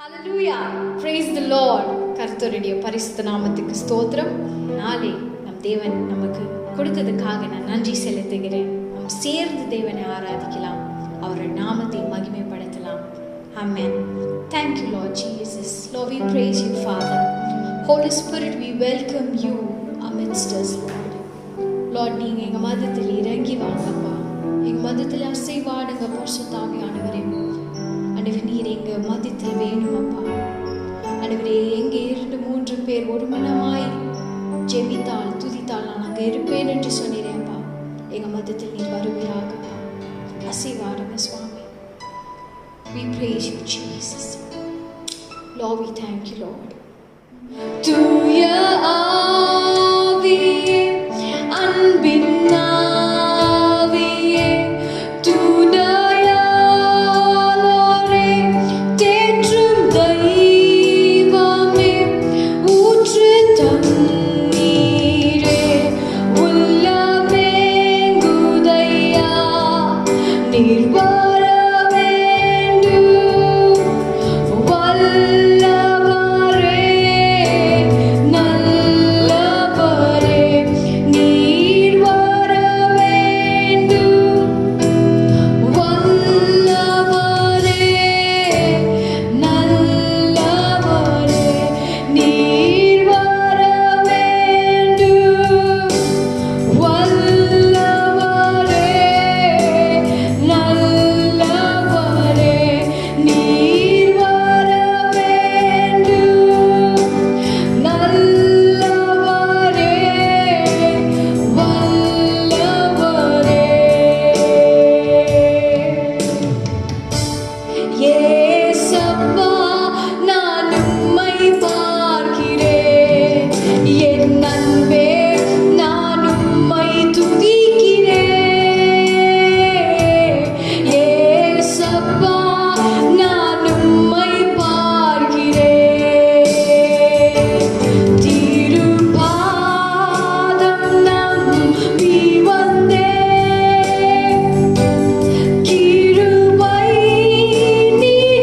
Hallelujah. Praise the Lord. கர்த்தருடைய பரிசுத்த நாமத்துக்கு ஸ்தோத்திரம். நாளை நம் தேவன் நமக்கு கொடுத்ததுக்காக நான் நன்றி செலுத்துகிறேன். நாம் சேர்ந்து தேவனை ஆராதிக்கலாம், அவருடைய நாமத்தை மகிமைப்படுத்தலாம். Amen. Thank you, Lord Jesus. Lord, we praise you, Father. Holy Spirit, we welcome you amidst us, Lord. Lord, நீங்க எங்க மத்தியில் இறங்கி வாங்கப்பா, எங்க மத்தியில் அசைவாடுங்க பரிசுத்த ஆவியானவரே. ஆண்டவரே, நீர் எங்க மத்தியில் வேணும் அப்பா. ஆண்டவரே, எங்கே 2-3 பேர் ஒரு மனமாய் ஜெபித்தால் துதித்தால் நான் அங்கே இருப்பேன் என்று சொன்னீரேப்பா. எங்க மத்தியில் நீர் வருவீராக, அசைவாடுங்க சுவாமி. We praise you, Jesus. Lord, we thank you, Lord. தூய ஆவியே, அன்பின் ஆவியே, துணையாளரே, தேற்றும் தெய்வமே, ஊற்று தண்ணீரே, உள்ளமேங்குதையா, நீர் வர வேண்டும். வல்லவரே, நல்லவரே, நீர் வர வேண்டும். வல்லவரே, நல்லவரே, நீர் வர வேண்டும். வல்லவரே, நல்லவரே, நீர் வர வேண்டும். நல்லவரே, வல்லவரே. ஏசப்பா, நான் உம்மை பார்க்கிறேன். என் அன்பே, நான் உம்மை துதிக்கிறேன். ஏசப்பா, நான் உம்மை பார்க்கிறேன். திருப்பாதம் நம்பி வந்தேன். கிருபை நீரே,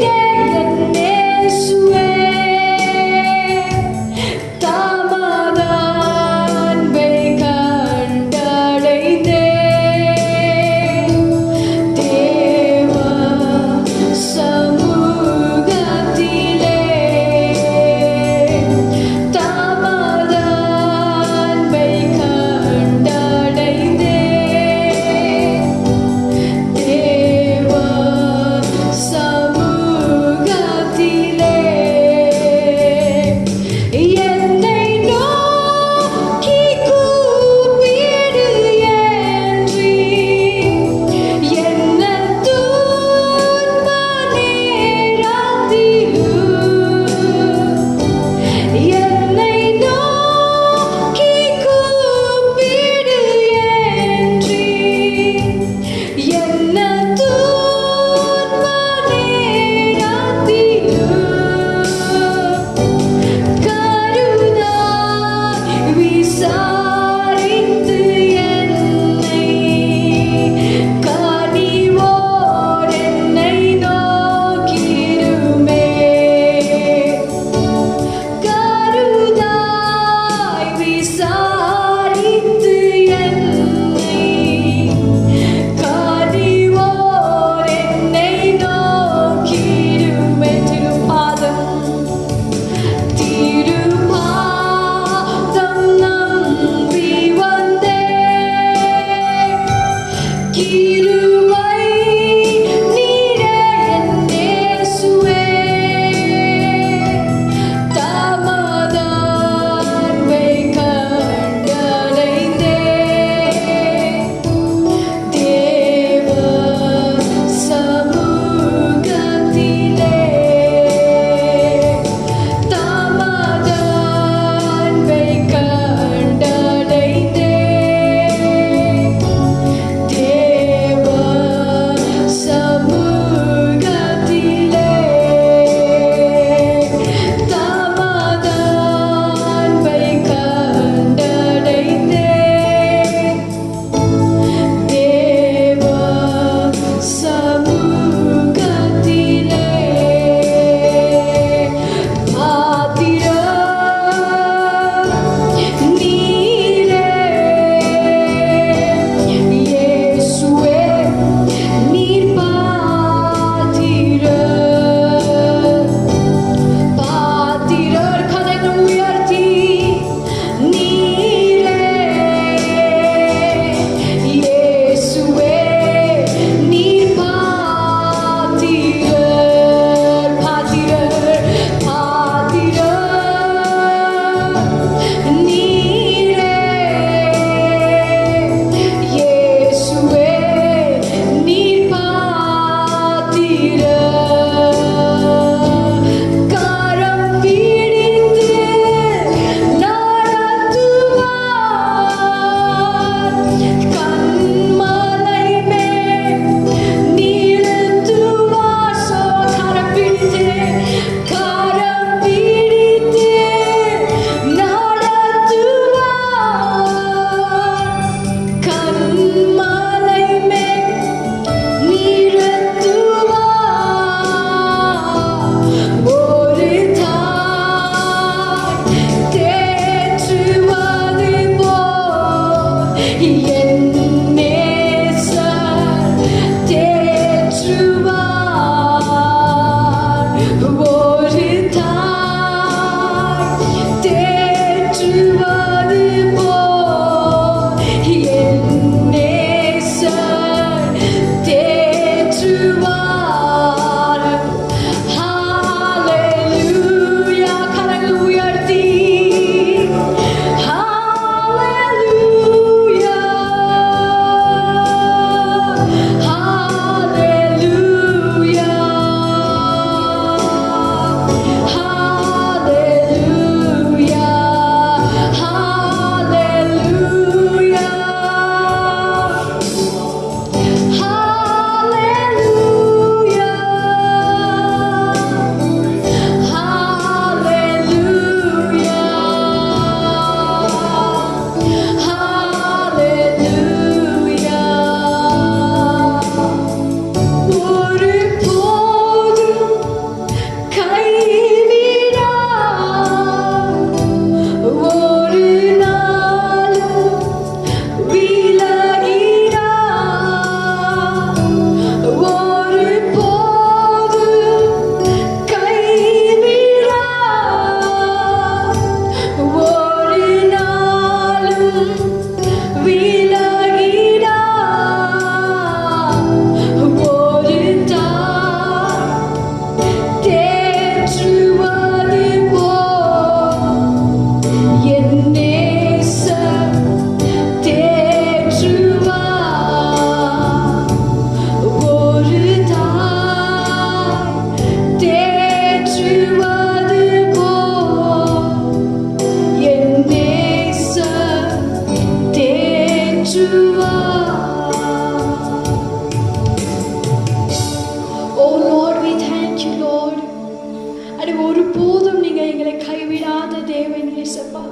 ஏசப்பா.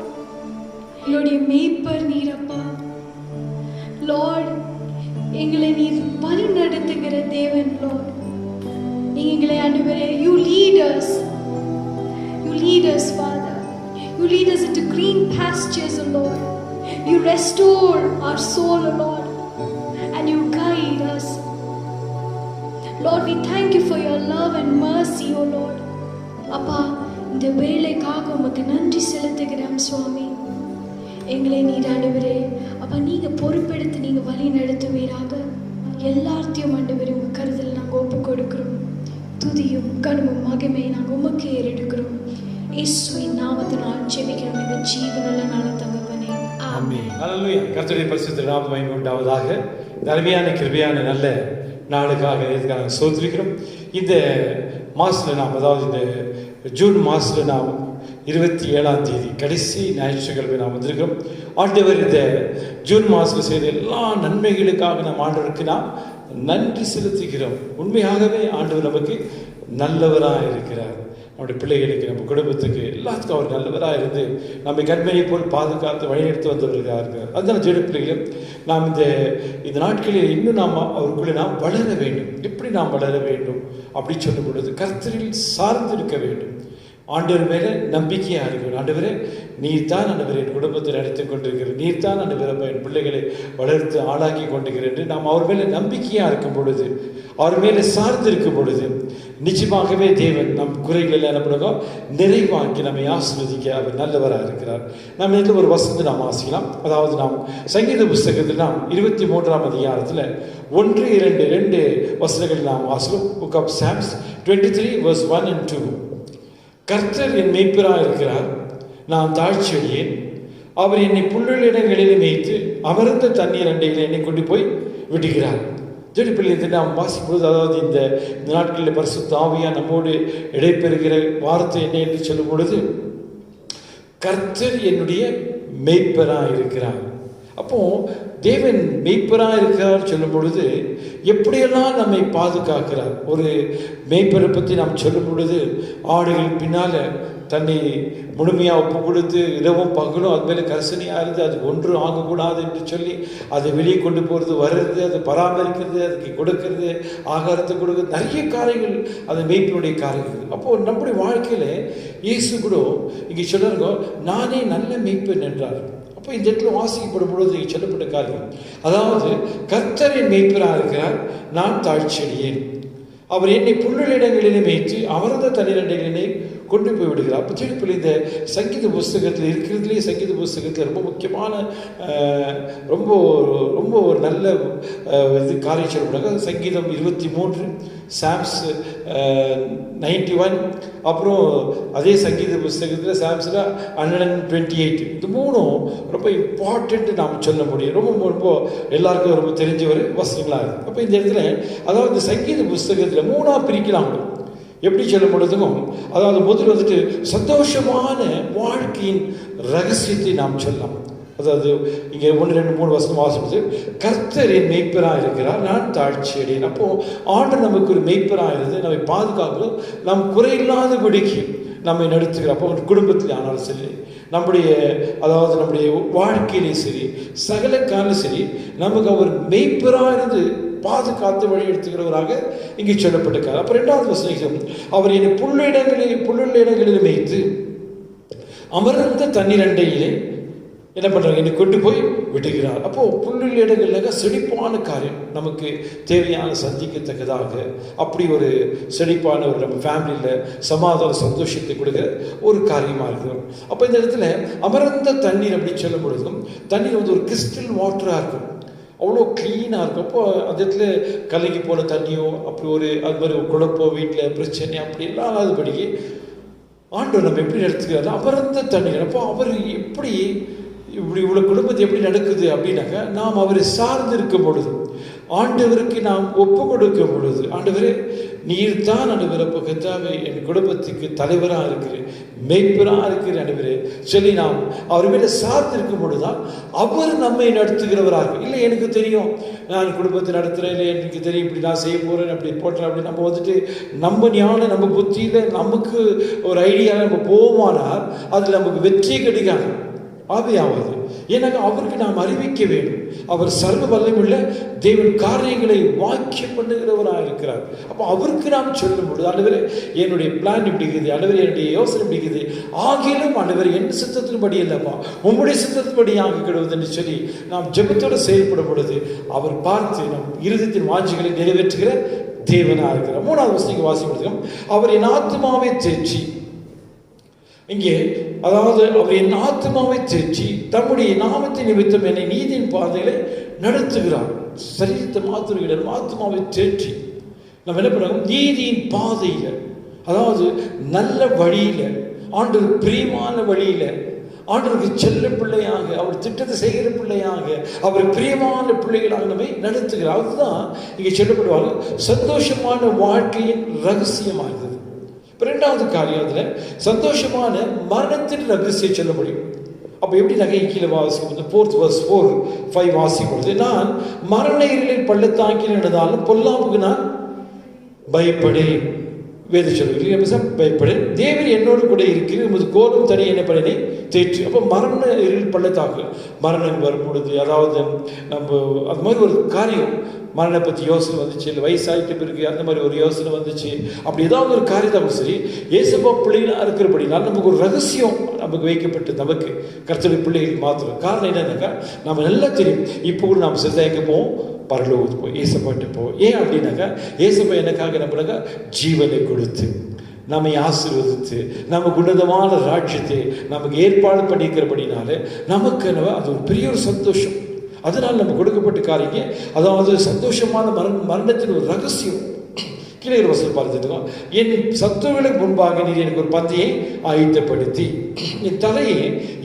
எங்களுடைய மேய்ப்பர் நீரப்பா. லார்ட், எங்களை நீர் வழி நடத்துகிற தேவன். லார்ட், நீங்க எங்களை ஆண்டவரே, you lead us, Father. You lead us into green pastures, O Lord. You restore our soul, O Lord, and you guide us. Lord, we thank you for your love and mercy, O Lord. அப்பா, இந்த வேளைக்காக உமக்கு நன்றி செலுத்துகிறோம் சுவாமி. எங்களை நீர் ஆண்டவரே அப்பா, நீங்க பொறுப்பெடுத்து நீங்க வழி நடத்துவீராக. எல்லாத்தையும் ஆண்டவரே உங்க கருத்தில் நாங்கள் ஒப்பு கொடுக்கிறோம். துதியும் கனமும் மகிமையை நாங்கள் உமக்கு ஏறெடுக்கிறோம். இயேசுவின் நாமத்தினால் ஜெபிக்கிறோம் எங்கள் ஜீவனுள்ள நல்ல தகப்பனே, ஆமென். ஹல்லேலூயா. கர்த்தருடைய பரிசுத்த நாமம் மகிமை உண்டாவதாக. அருமையான கிருபையான நல்ல நாளுக்காக இதுக்காக ஸ்தோத்திரிக்கிறோம். இந்த மாதத்தில் நாம், அதாவது இந்த ஜூன் மாதத்தில் நாம் 27ஆம் தேதி கடைசி ஞாயிற்றுக்கிழமை நாம் வந்திருக்கிறோம். ஆண்டவர் இந்த ஜூன் மாதத்தில் செய்த எல்லா நன்மைகளுக்காக நாம் ஆண்டவருக்கு நாம் நன்றி செலுத்துகிறோம். உண்மையாகவே ஆண்டவர் நமக்கு நல்லவராக இருக்கிறார். நம்முடைய பிள்ளைகளுக்கு, நம்ம குடும்பத்துக்கு, எல்லாத்துக்கும் அவர் நல்லவராக இருந்து நம்மை கண்மணியை போல் பாதுகாத்து வழிநடத்தி வந்தவர்களாக இருக்கிறார். அதுதான் ஜெடு பிள்ளைகளும் நாம் இந்த நாட்களில் இன்னும் நாம் அவருக்குள்ளே நாம் வளர வேண்டும். எப்படி நாம் வளர வேண்டும் அப்படி சொல்லும் பொழுது கர்த்தரில் சார்ந்து இருக்க வேண்டும். ஆண்டவர் மேலே நம்பிக்கையாக இருக்கிறோம். ஆண்டவரே, நீர் தான் ஆண்டவரை என் குடும்பத்தை நடத்தி கொண்டிருக்கிறது, நீர் தான் ஆண்டவரை என் பிள்ளைகளை வளர்த்து ஆளாக்கி கொண்டிருக்கிறேன் என்று நாம் அவர் மேலே நம்பிக்கையாக இருக்கும் பொழுது, அவர் மேலே சார்ந்து இருக்கும் பொழுது நிச்சயமாகவே தேவன் நம் குறைகள் என்ன பண்ணுவோம் நிறைவாக்கி நம்மை ஆசீர்வதிக்க அவர் நல்லவராக இருக்கிறார். நம்ம இதில் ஒரு வசனத்தை நாம் வாசிக்கலாம். அதாவது நாம் சங்கீத புஸ்தகத்தில் நாம் 23ஆம் அதிகாரத்தில் 1-2 வசனங்கள் நாம் வாசிக்கிறோம். Book of Psalms 23 verse 1 and 2. கர்த்தர் என் மேய்ப்பராக இருக்கிறார், நான் தாழ்ச்சியடையேன். அவர் என்னை புல்லுள்ள இடங்களில் மேய்த்து அமர்ந்த தண்ணீர் அண்டையில் என்னை கொண்டு போய் விடுகிறார். ஜெடி பிள்ளை நாம் வாசிக்கும்போது, அதாவது இந்த நாட்களில் பரிசுத்த ஆவியானவர் நம்மோடு இடைபெறுகிற வார்த்தை என்ன என்று சொல்லும் பொழுது, கர்த்தர் என்னுடைய மேய்ப்பராக இருக்கிறார். அப்போ தேவன் மேய்ப்பராக இருக்கிறார் சொல்லும் பொழுது எப்படியெல்லாம் நம்மை பாதுகாக்கிறார். ஒரு மேய்ப்பரை பற்றி நாம் சொல்லும் பொழுது, ஆடுகள் பின்னால் தன்னை முழுமையாக ஒப்பு கொடுத்து இரவும் பகலும் அது மேலே கரிசனையாக இருந்து அது ஒன்றும் ஆகக்கூடாது என்று சொல்லி அதை வெளியே கொண்டு போகிறது, வர்றது, அதை பராமரிக்கிறது, அதுக்கு கொடுக்கறது, ஆகாரத்தை கொடுக்கறது, நிறைய காரியங்கள் அந்த மேய்ப்பினுடைய காரியங்கள். அப்போது நம்முடைய வாழ்க்கையில் இயேசு கூட இங்கே சொல்லுங்க, நானே நல்ல மேய்ப்பன் என்றார். அப்போ இந்த இடத்துல வாசிக்கப்படும் பொழுது சொல்லப்பட்ட காரியம், அதாவது கர்த்தரின் மேய்ப்பராக இருக்கிறார், நான் தாழ்ச்சியடையேன். அவர் என்னை புல்லுள்ள இடங்களிலே மேய்த்து அமர்ந்த தண்ணீரண்டைகளிலே கொண்டு போய் விடுகிறார். அப்போ திருப்பி இந்த சங்கீத புஸ்தகத்தில் இருக்கிறதுலேயே சங்கீத புஸ்தகத்தில் ரொம்ப முக்கியமான ரொம்ப ரொம்ப ஒரு நல்ல இது காரியம் சொல்லப்படுறாங்க. சங்கீதம் 23, சாம்ஸ் 91, அப்புறம் அதே சங்கீத புஸ்தகத்தில் சாம்ஸில் 128. இது மூணும் ரொம்ப இம்பார்ட்டண்ட்டு நாம் சொல்ல முடியும். ரொம்ப ரொம்ப எல்லாருக்கும் ரொம்ப தெரிஞ்ச ஒரு வசனங்களாக இருக்குது. அப்போ இந்த இடத்துல அதாவது இந்த சங்கீத புஸ்தகத்தில் 3ஆக பிரிக்கலாம். எப்படி சொல்லும் பொழுதும், அதாவது முதல் வந்துட்டு சந்தோஷமான வாழ்க்கையின் ரகசியத்தை நாம் சொல்லலாம். அதாவது இங்கே 1, 2, 3 வசனம் வாசிப்பது, கர்த்தர் என் மேய்ப்பராக இருக்கிறார், நான் தாழ்ச்சியடையேன். அப்போது ஆண்டவர் நமக்கு ஒரு மேய்ப்பராக இருந்து நம்மை பாதுகாக்கிறோம், நம் குறையில்லாதபடிக்கு நம்மை நடத்துகிறார். அப்போ குடும்பத்தில் ஆனாலும் சரி, நம்முடைய அதாவது நம்முடைய வாழ்க்கையிலே சரி, சகல காலம் சரி, நமக்கு அவர் மேய்ப்பராக இருந்து பாதுகாத்து வழி எடுத்துக்கிறவராக இங்கே சொல்லப்பட்டிருக்கார். அப்போ 2வது வசனம், அவர் என்னை புல்லுள்ள இடங்களில் மேய்த்து அமர்ந்த தண்ணீர் அண்டையிலே என்ன பண்ணுறாங்க, என்னை கொண்டு போய் விடுகிறார். அப்போது புல்லுள்ள இடங்கள்ல செழிப்பான காரியம், நமக்கு தேவையான சந்திக்கத்தக்கதாக அப்படி ஒரு செழிப்பான ஒரு நம்ம ஃபேமிலியில் சமாதான சந்தோஷத்தை கொடுக்குற ஒரு காரியமாக இருக்கும். அப்போ இந்த இடத்துல அமர்ந்த தண்ணீர் அப்படின்னு சொல்லும் பொழுதும், தண்ணீர் வந்து ஒரு கிறிஸ்டல் வாட்டராக இருக்கும், அவ்வளோ க்ளீனாக இருக்கும். அப்போ அந்த இடத்துல கலங்கி போன தண்ணியோ அப்படி ஒரு அது மாதிரி குழப்பம், வீட்டில் பிரச்சனை அப்படி இல்லாதபடிக்கு ஆண்டவர் நம்ம எப்படி நடத்துக்கிறாரு, அமர்ந்த தண்ணீர். அப்போ அவர் எப்படி இப்படி இவ்வளோ குடும்பத்தை எப்படி நடக்குது அப்படின்னாக்கா, நாம் அவரை சார்ந்து இருக்கும் பொழுது, ஆண்டவருக்கு நாம் ஒப்பு கொடுக்கும் பொழுது, ஆண்டவரே நீர் தான் ஆண்டவரே கர்த்தாவே என் குடும்பத்துக்கு தலைவராக இருக்கிறேன், மெய்ப்பராக இருக்கிற ஆண்டவரே சொல்லி நாம் அவர் மேலே சார்ந்திருக்கும் பொழுதுதான் அவர் நம்மை நடத்துகிறவராக. இல்லை எனக்கு தெரியும், நான் குடும்பத்தை நடத்துகிறேன், இல்லை எனக்கு தெரியும் இப்படி நான் செய்ய போகிறேன், அப்படி போட்டேன், அப்படி நம்ம வந்துட்டு நம்ம ஞானம் நம்ம புத்தியில் நமக்கு ஒரு ஐடியா நம்ம போவோமானால் அதில் நமக்கு வெற்றி கிடைக்காது, ஆவியாவது. ஏன்னாக்க அவருக்கு நாம் அறிவிக்க வேண்டும். அவர் சர்வ வல்லமையுள்ள தேவன் காரியங்களை வாக்கியம் பண்ணுகிறவராக இருக்கிறார். அப்போ அவருக்கு நாம் சொல்லும் பொழுது, ஆண்டவரே என்னுடைய பிளான் இப்படி இருக்குது, ஆண்டவரே என்னுடைய யோசனை இப்படி இருக்குது, ஆகிலும் ஆண்டவரே என் சித்தத்தின்படி இல்லைப்பா உங்களுடைய சித்தத்தின்படி ஆகி கிடுவது என்று சொல்லி நாம் ஜெபத்தோடு செயல்படும் பொழுது அவர் பார்த்து நம் இருதயத்தின் வாஞ்சிகளை நிறைவேற்றுகிற தேவனாக இருக்கிறார். 3வது வசனத்தை வாசிக்கிறோம். அவர் என் ஆத்மாவை தேற்றி, இங்கே அதாவது அவர் என் ஆத்மாவை தேற்றி தம்முடைய நாமத்தை நிமித்தம் என்னை நீதியின் பாதைகளை நடத்துகிறார். சரீரத்தை மாத்திரம் ஆத்மாவை தேற்றி நம்ம என்ன பண்ணுறோம்? நீதியின் பாதையில, அதாவது நல்ல வழியில, ஆண்டவர் பிரியமான வழியில, ஆண்டவருக்கு செல்ல பிள்ளையாக, அவர் திட்டத்தை செய்கிற பிள்ளையாக, அவர் பிரியமான பிள்ளைகளாக நம்மை நடத்துகிறார். அதுதான் இங்கே சொல்லப்படுவாங்க சந்தோஷமான வாழ்க்கையின் ரகசியமாக இருக்குது. 2வது காரியம், அதில் சந்தோஷமான மரணத்தின் ரகசியம் சொல்ல முடியும். அப்போ எப்படி நகை கீழே வாசிக்கும் 4th verse 4-5 வாசிக்கும் பொழுது, நான் மரண இருளில் பள்ளத்தாக்கில் நடந்தாலும் பொல்லாப்புக்கு நான் பயப்படேன். வேத சொல்லுங்க பயப்படேன், தேவன் என்னோடு கூட இருக்கிறது, உமது கோலும் தனி என்ன பண்ணி தேற்று. அப்போ மரண இருள் பள்ளத்தாக்கு, மரணம் வரும் பொழுது, அதாவது நம்ம அது மாதிரி ஒரு காரியம், மரணை பற்றி யோசனை வந்துச்சு, இல்லை வயசாகிட்டு பிறகு அந்த மாதிரி ஒரு யோசனை வந்துச்சு, அப்படி ஏதாவது ஒரு காரியத்தாலும் சரி, இயேசுப்பா பிள்ளைகளாக இருக்கிறபடினால் நமக்கு ஒரு ரகசியம் நமக்கு வைக்கப்பட்டு, நமக்கு கர்த்தருடைய பிள்ளைகளுக்கு மாத்திரம். காரணம் என்னன்னாக்கா, நம்ம நல்லா தெரியும், இப்போ கூட நம்ம செத்தா எங்கே போவோம்? பரலோகத்துக்கு போய் இயேசுப்பாட்டு போவோம். ஏன் அப்படின்னாக்கா, இயேசுப்பா எனக்காக நம்மளுக்கு ஜீவனை கொடுத்து நம்மை ஆசீர்வதித்து நமக்கு உன்னதமான ராஜ்யத்தை நமக்கு ஏற்பாடு பண்ணிக்கிறபடினால நமக்கு அது ஒரு பெரிய ஒரு சந்தோஷம். அதனால் நம்ம கொடுக்கப்பட்ட காரியங்க, அதாவது சந்தோஷமான மரணத்தின் ஒரு ரகசியம். கீழே வசனம் பார்த்துட்டோம். என் சத்துருவுக்கு முன்பாக நீர் எனக்கு ஒரு பந்தியை ஆயத்தப்படுத்தி என் தலையை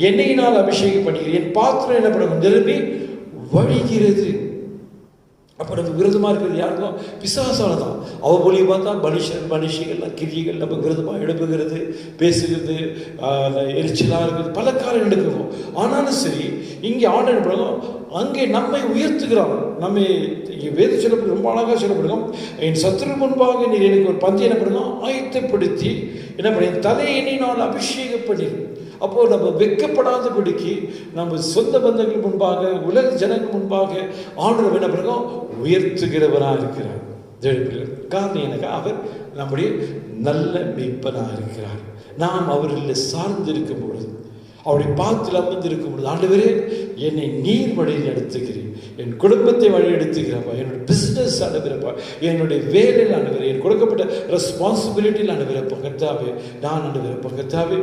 எண்ணெயினால் அபிஷேகம் பண்ணுகிறேன், என் பாத்திரம் என்ன பண்ணும் நிரம்பி வழிகிறது. அப்போ நம்ம விரதமாக இருக்கிறது யாருக்கும்? பிசாசால தான். அவ மூலியமாக தான் மனுஷிகள்லாம் கிரியைகள் நம்ம விரதமாக எழுப்புகிறது, பேசுகிறது, எரிச்சலாக இருக்குது, பல காரியம் எடுக்கணும். ஆனாலும் சரி, இங்கே ஆர்டர் பண்ணுறோம், அங்கே நம்மை உயர்த்துகிறான். நம்ம இங்கே வேத சொல்லப்படும், ரொம்ப அழகாக சொல்லப்படுவோம், என் சத்துரு முன்பாக நீர் எனக்கு ஒரு பந்தி என்ன பண்ணுவோம் ஆயத்தப்படுத்தி என்ன பண்ணி தலையினை நான் அபிஷேகம் பண்ணிடுவோம். அப்போது நம்ம வெட்கப்படாதபடிக்கு நம்ம சொந்த பந்தங்கள் முன்பாக, உலக ஜனங்கள் முன்பாக ஆண்டவர் என்ன பண்ணுறோம்? உயர்த்துகிறவராக இருக்கிறார். காரணம் எனக்கு அவர் நம்முடைய நல்ல மெய்ப்பனாக இருக்கிறார். நாம் அவரில் சார்ந்திருக்கும் பொழுது, அவருடைய பாத்தில் அமர்ந்திருக்கும் பொழுது, ஆண்டவரே என்னை நீர் வழியில் நடத்துகிறேன், என் குடும்பத்தை வழி எடுத்துக்கிறப்பா, என்னுடைய பிஸ்னஸ் அனுப்பிறப்பா, என்னுடைய வேலையில் அனுப்புகிறேன், என் கொடுக்கப்பட்ட ரெஸ்பான்சிபிலிட்டியில் அனுப்புகிறப்பா கர்த்தாவே, நான் அனுப்புகிறப்பா கர்த்தாவே,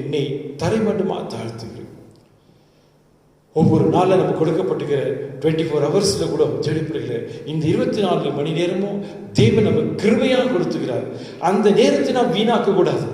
என்னை தரைமட்டமாக தாழ்த்துகிறேன். ஒவ்வொரு நாளில் நம்ம கொடுக்கப்பட்டுக்கிற 24 ஹவர்ஸில் கூட செடிப்பிடுகிற இந்த 24 மணி நேரமும் தேவன் நம்ம கிருபையாக கொடுத்துக்கிறார். அந்த நேரத்தை நாம் வீணாக்க கூடாது.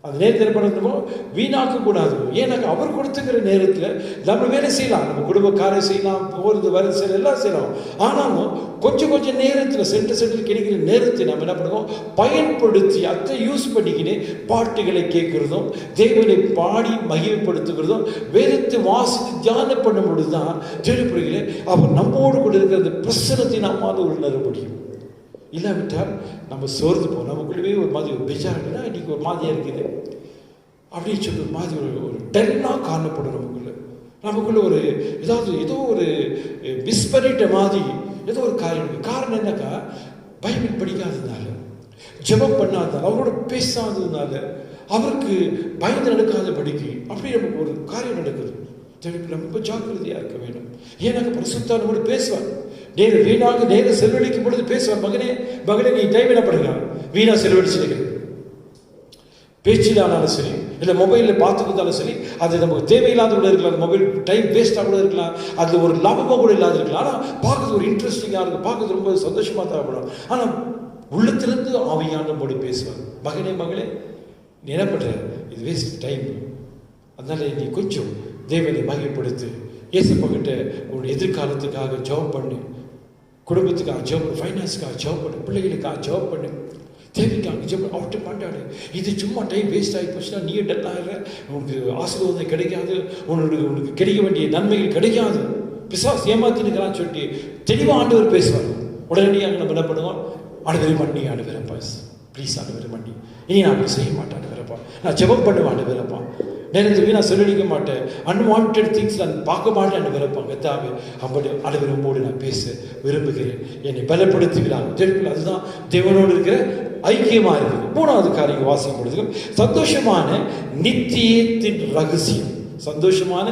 அந்த நேரத்தை என்ன பண்ணணுமோ வீணாக்க கூடாது. ஏன்னாக்கா அவர் கொடுத்துக்கிற நேரத்தில் நம்ம வேலை செய்யலாம், நம்ம குடும்ப காரியம் செய்யலாம், போகிறது வர செய்யலாம், எல்லாம் செய்யலாம். ஆனாலும் கொஞ்சம் நேரத்தில் சென்டர் கிடைக்கிற நேரத்தை நம்ம என்ன பண்ணுவோம்? பயன்படுத்தி அதை யூஸ் பண்ணிக்கின்னு பாட்டுகளை கேட்குறதும், தேவனை பாடி மகிமைப்படுத்துகிறதும், வேதத்தை வாசித்து தியானம் பண்ணும் பொழுது தான் செடிப்பிடுகிற அவர் நம்மோடு கூட இருக்கிற அந்த பிரசனத்தை நம்மால் உணர முடியும். இல்லாவிட்டால் நம்ம சோர்ந்து போவோம். நமக்குள்ளவே ஒரு மாதிரி ஒரு பெஜாருன்னா இன்றைக்கி ஒரு மாதிரியாக இருக்குது அப்படின்னு சொல்லி ஒரு மாதிரி ஒரு டென்னாக காணப்படும். நமக்குள்ள ஒரு ஏதோ ஒரு மிஸ் பண்ணிட்ட மாதிரி ஏதோ ஒரு காரணம் என்னக்கா, பைபிள் படிக்காததுனால, ஜெபம் பண்ணாததால், அவரோட பேசாததுனால, அவருக்கு பயந்து நடக்காதபடிக்கு அப்படி நமக்கு ஒரு காரியம் நடக்குது. ரொம்ப ஜாக்கிரதையாக இருக்க வேண்டும். ஏன்னாக்க பரிசுத்தானோடு பேசுவார், நேர செலவழிக்கும் பொழுது பேசுவார், மகனே நீ டைம் என்ன பண்ணுறான், வீணா செலவழிச்சிருக்க பேச்சிலானாலும் சரி, இல்லை மொபைலில் பார்த்துக்கிட்டாலும் சரி, அது நமக்கு தேவையில்லாத கூட இருக்கலாம், அந்த மொபைல் டைம் வேஸ்ட்டாக கூட இருக்கலாம், அது ஒரு லாபமாக கூட இல்லாத இருக்கலாம். ஆனால் பார்க்கறது ஒரு இன்ட்ரெஸ்டிங்காக இருக்கும், பார்க்கறது ரொம்ப சந்தோஷமாக தேவைப்படும். ஆனால் உள்ளத்திலிருந்து ஆவியான மொழி பேசுவார், மகளே நீ என்ன பண்ணுற, இது வேஸ்ட் டைம், அதனால நீ கொஞ்சம் தேவனை மகிமைப்படுத்து, இயேசுப்பா கிட்ட உன்னுடைய எதிர்காலத்துக்காக ஜெபம் பண்ணு, குடும்பத்துக்காக ஜெபம் பண்ணு, ஃபைனான்ஸுக்காக ஜெபம் பண்ணு, பிள்ளைகளுக்காக ஜெபம் பண்ணு, தேவைக்காக ஜெபம் அவர்கிட்ட பண்ணாடு. இது சும்மா டைம் வேஸ்ட் ஆகி போச்சுன்னா நீ டல் ஆகிற, உனக்கு ஆசீர்வாதம் கிடைக்காது, உனக்கு கிடைக்க வேண்டிய நன்மைகள் கிடைக்காது, பிசாசு ஏமாத்தினுக்கிறான்னு சொல்லிட்டு தெளிவாக ஆண்டவர் பேசுவார். உடனடியாக நம்ம என்ன பண்ணுவோம்? ஆண்டவரே மன்னி, ஆண்டவரப்பா ப்ளீஸ் ஆண்டவரே மன்னி, இனி நான் அப்படி செய்ய மாட்டேன் ஆண்டவரப்பா, நான் ஜெபம் பண்ணுவேன் ஆண்டவரப்பா, நேரத்துக்கு நான் செலவழிக்க மாட்டேன், அன்வான்ட் திங்ஸ் நான் பார்க்க மாட்டேன் ஆண்டவரப்பா. கர்த்தாவே அப்படி ஆண்டவரோடு நான் பேச விரும்புகிறேன், என்னை பலப்படுத்துகிறான். அதுதான் தேவனோடு இருக்கிற ஐக்கியமா இருக்குது. மூணாவது காரியம் வாசிக்கும் பொழுது சந்தோஷமான நித்தியத்தின் ரகசியம். சந்தோஷமான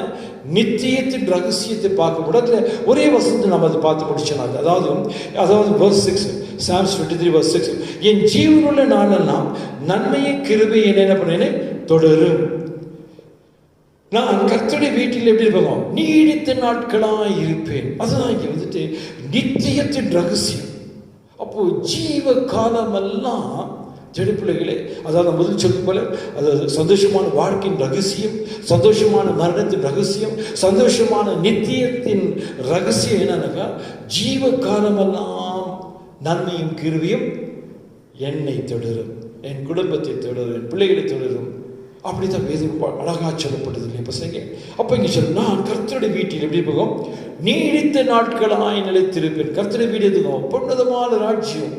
நித்தியத்தின் ரகசியத்தை பார்க்க கூடாது. ஒரே வசனத்தை நம்ம அதை பார்த்து முடிச்சோம். அதாவது verse 6, Psalms 23 verse 6, என் ஜீவனுள்ள நாளெல்லாம் நன்மையை கிருபையை என்ன பண்ணேன் தொடரும். நான் கர்த்தருடைய வீட்டில் எப்படி இருப்போம்? நீடித்த நாட்களாய் இருப்பேன். அதுதான் இங்க வந்துட்டு நித்தியத்தின் ரகசியம். அப்போ ஜீவ காலமெல்லாம் ஜெடிப்பிள்ளைகளே, அதாவது முதல் சொல்லும் போல, அதாவது சந்தோஷமான வாழ்க்கையின் ரகசியம், சந்தோஷமான மரணத்தின் ரகசியம், சந்தோஷமான நித்தியத்தின் ரகசியம் என்னன்னாக்கா, ஜீவ காலமெல்லாம் நன்மையும் கிருபையும் என்னை தொடரும், என் குடும்பத்தை தொடரும், என் பிள்ளைகளை தொடரும். அப்படித்தான் வேதம் அழகா சொல்லப்பட்டது இல்லையா பசங்க? அப்போ இங்கே சொல்ல, நான் கர்த்தருடைய வீட்டில் எப்படி போகும்? நீடித்த நாட்களாய் நிலைத்திருப்பேன். கர்த்தருடைய வீடு எதுவும் பொன்னதமான ராஜ்யம்,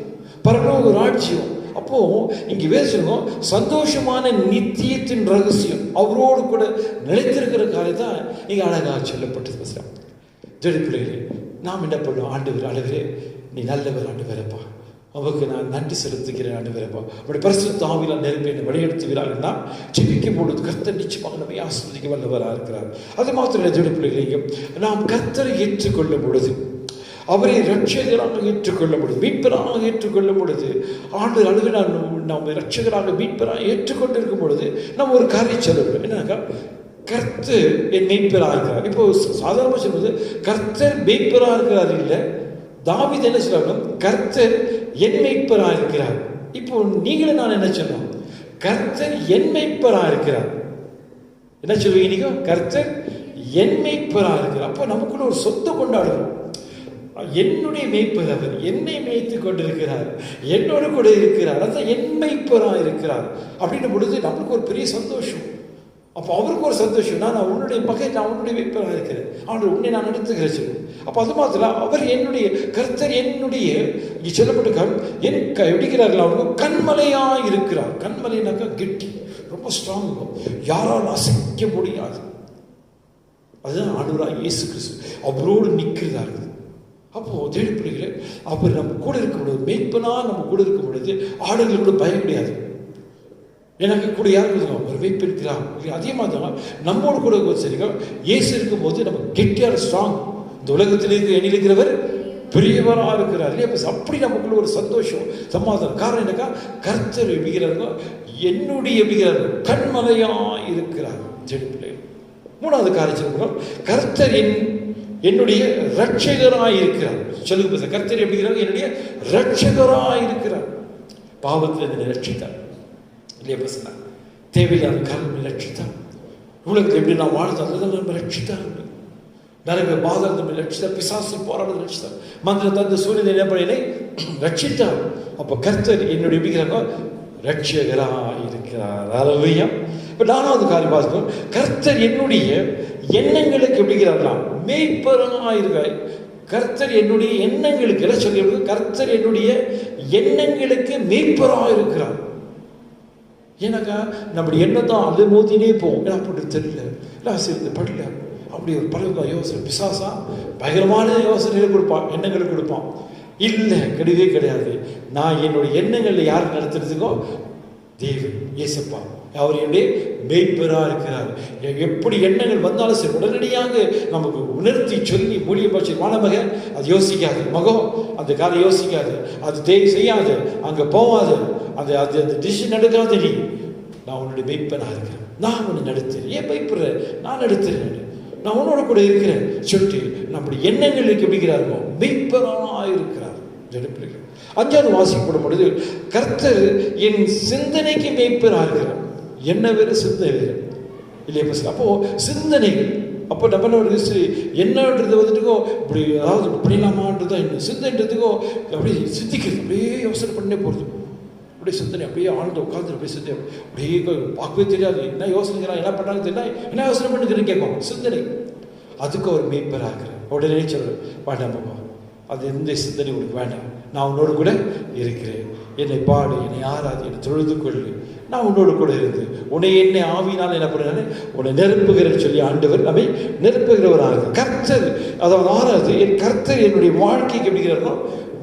பரலோக ராஜ்யம். அப்போ இங்க பேசுறோம் சந்தோஷமான நித்தியத்தின் ரகசியம், அவரோடு கூட நிலைத்திருக்கிற காரியத்தான் இங்க அழகா சொல்லப்பட்டது. பேசுறோம் ஜெடி பிள்ளைகளே, நாம் என்ன பண்ணுவோம்? ஆண்டவரே நீ நல்லவர் ஆண்டவரப்பா, அவருக்கு நான் நன்றி செலுத்துகிறேன் ஆண்டவரப்பா, அப்படி பரிசுத்த ஆவியால் நிரப்பி என்னை வழிநடத்துகிறார்கள்னா ஜெபிக்கும் பொழுது கர்த்தர் நிச்சயமாக நம்மை ஆசீர்வதிக்க வல்லவராக இருக்கிறார். அது மாத்திரம் இல்லை ஜெடி பிள்ளைகளையும், நாம் கர்த்தரை ஏற்றுக்கொள்ளும் பொழுது, அவரை ரட்சகராக ஏற்றுக்கொள்ளும் பொழுது, மீட்பராக ஏற்றுக்கொள்ளும் பொழுது, ஆண்டு அளவு நாம் ரட்சகராக மீட்பராக ஏற்றுக்கொண்டிருக்கும் பொழுது நம்ம ஒரு காரியம் சொல்லணும். என்னன்னாக்கா, கர்த்தர் என் மெய்ப்பராக இருக்கிறார். இப்போ சாதாரணமாக சொல்வது கர்த்தர் மெய்ப்பராக இருக்கிறார் இல்லை, தாவீது என்ன சொல்லணும்? கர்த்தர் என் மெய்ப்பராக இருக்கிறார். இப்போ நீங்களும் நான் என்ன சொல்லணும்? கர்த்தர் என் மெய்ப்பராக இருக்கிறார். என்ன சொல்லுவீங்க நீங்க? கர்த்தர் என் மெய்ப்பராக இருக்கிறார். அப்போ நமக்குள்ள ஒரு சொத்தை கொண்டாடுறோம். என்னுடைய மெய்ப்பர் அவர், என்னை மேய்த்து கொண்டிருக்கிறார், என்னோடு கூட இருக்கிறார், அதான் என் மெய்ப்பராக இருக்கிறார் அப்படின்ற பொழுது நமக்கு ஒரு பெரிய சந்தோஷம். அப்போ அவருக்கு ஒரு சந்தோஷம், நான் உன்னுடைய மகன், நான் உன்னுடைய மெய்ப்பராக இருக்கிறேன், அவனுடைய உன்னை நான் நடத்துகிறேன் சொல்லுவேன். அப்போ அது மாத்திரம் அவர் என்னுடைய கர்த்தர், என்னுடைய இங்கே சொல்லப்பட்ட என் எப்படிக்கிறார்கள்? அவருக்கு கண்மலையாக இருக்கிறார். கண்மலைனாக்கா கெட்டி, ரொம்ப ஸ்ட்ராங், யாரால் அசைக்க முடியாது. அதுதான் ஆண்டவராகிய இயேசு கிறிஸ்து அவரோடு நிற்கிறார்கள். அப்போ தேடி பிள்ளைகளே, அவர் நம்ம கூட இருக்கும் பொழுது, மெய்ப்பனா நம்ம கூட இருக்கும் பொழுது ஆடுகள் கூட பயம் கிடையாது. எனக்கு கூட யார் இருக்குதுங்க? ஒரு மெய்ப்பு இருக்கிறான். அதே மாதிரி தான் நம்மோடு கூட சரிங்க இயேசு இருக்கும் போது நம்ம கெட்டியான ஸ்ட்ராங். இந்த உலகத்திலிருந்து எண்ணிருக்கிறவர் பெரியவராக இருக்கிறார் இல்லையா? அப்படி நமக்குள்ள ஒரு சந்தோஷம், சமாதானம். காரணம் என்னக்கா, கர்த்தர் எப்படிங்கிறாருங்க? என்னுடைய எப்படிங்கிறாரு? கண்மலையாக இருக்கிறார். தேடி பிள்ளைகள், மூணாவது காரியம், கர்த்தர் என்னுடைய ரட்சகராய் இருக்கிறார். சொல்லுங்க, கர்த்தர் எப்படிங்கிறார்? என்னுடைய ரட்சகராய் இருக்கிறார். பாவத்தில் என்னை ரட்சித்தார் இல்லையா பசங்க? தேவையில்லாத காரணம் ரட்சித்தார். உலகத்தில் எப்படி நான் வாழ்ந்தால் நம்ம ரட்சித்தார். நிறைய பாதம் நம்ம ரட்சித்தார், பிசாசு போராடுறது ரட்சித்தார், மந்திர தந்த சூழ்நிலை என்ன ரட்சித்தார். அப்போ கர்த்தர் என்னுடைய எப்படிங்கிறாங்க? ரட்சகராய் இருக்கிறார். அல்லேலூயா. இப்போ நாலாவது காரியம் பார்க்கணும், கர்த்தர் என்னுடைய எண்ணங்களுக்கு எப்படிங்கிறார்களாம்? மெய்ப்பராக இருக்கார். கர்த்தர் என்னுடைய எண்ணங்களுக்கு எல்லாம் சொல்லி, கர்த்தர் என்னுடைய எண்ணங்களுக்கு மெய்ப்பராக இருக்கிறார். ஏன்னாக்கா நம்முடைய எண்ணம் தான் அது மோதினே போகும். ஏன்னா அப்படி தெரியல, இல்லை படல, அப்படி ஒரு பல யோசனை, பிசாசா பயங்கரமான யோசனைகளை கொடுப்பான், எண்ணங்களுக்கு கொடுப்பான். இல்லை, கிடையவே கிடையாது. நான் என்னுடைய எண்ணங்களில் யார் நடத்துறதுக்கோ தேவன் இயேசப்பா, அவர் என்னுடைய மெய்ப்பராக இருக்கிறார். எப்படி எண்ணங்கள் வந்தாலும் சரி, உடனடியாக நமக்கு உணர்த்தி சொல்லி மூலியம் பட்ச மாணவக அது யோசிக்காது, மகம் அந்த காரை யோசிக்காது, அது செய்யாது, அங்கே போகாது, அந்த டிசிஷன் எடுக்காது. நீ, நான் உன்னுடைய மெய்ப்பனாக இருக்கிறேன், நான் உன்னை நடத்துறேன், ஏன் பயப்படுறேன், நான் நடத்துறேன், நான் உன்னோட கூட இருக்கிறேன் சொல்லிட்டு நம்முடைய எண்ணங்களுக்கு எப்படிங்கிறாருமோ மெய்ப்பராக இருக்கிறார். ஜெபிக்கிறேன். அஞ்சாவது வாசிக்கப்படும் பொழுது, கர்த்தர் என் சிந்தனைக்கு மெய்ப்பராக இருக்கிறார். என்ன வேறு, சிந்தனை வேறு இல்லையா? அப்போ சிந்தனைகள் அப்போ நம்மளோட என்னன்றது வந்துட்டுக்கோ இப்படி அதாவது இப்படிலாமான்றது தான் என்ன சிந்தன்றதுக்கோ அப்படியே சிந்திக்கிறது, அப்படியே யோசனை பண்ணே போகிறது. அப்படியே சிந்தனை அப்படியே ஆழ்ந்து உட்காந்து அப்படியே சிந்தனை அப்படியே பார்க்கவே தெரியாது. என்ன யோசனைங்கிறான், என்ன பண்ணுறாங்க தெரியல, என்ன யோசனை பண்ணுறதுன்னு கேட்கும் சிந்தனை. அதுக்கு அவர் மேய்ப்பராகிறார். உடனே சொல்கிறார், வேண்டாம் பாப்பா, அது எந்த சிந்தனை உனக்கு வேண்டாம், நான் உன்னோடு கூட இருக்கிறேன். என்னை பாடு, என்னை ஆராது, என்னை தொழுது கொள்ளு, நான் உன்னோடு கூட இருந்து உன்னை என்னை ஆவினால் என்ன பண்ணுறாரு, உன்னை நெருப்புகிறேன்னு சொல்லி ஆண்டவர் நம்மை நெருப்புகிறவராக கர்த்தர். அதாவது ஆறாவது, என் கர்த்தர் என்னுடைய வாழ்க்கைக்கு எப்படிங்கிறாரோ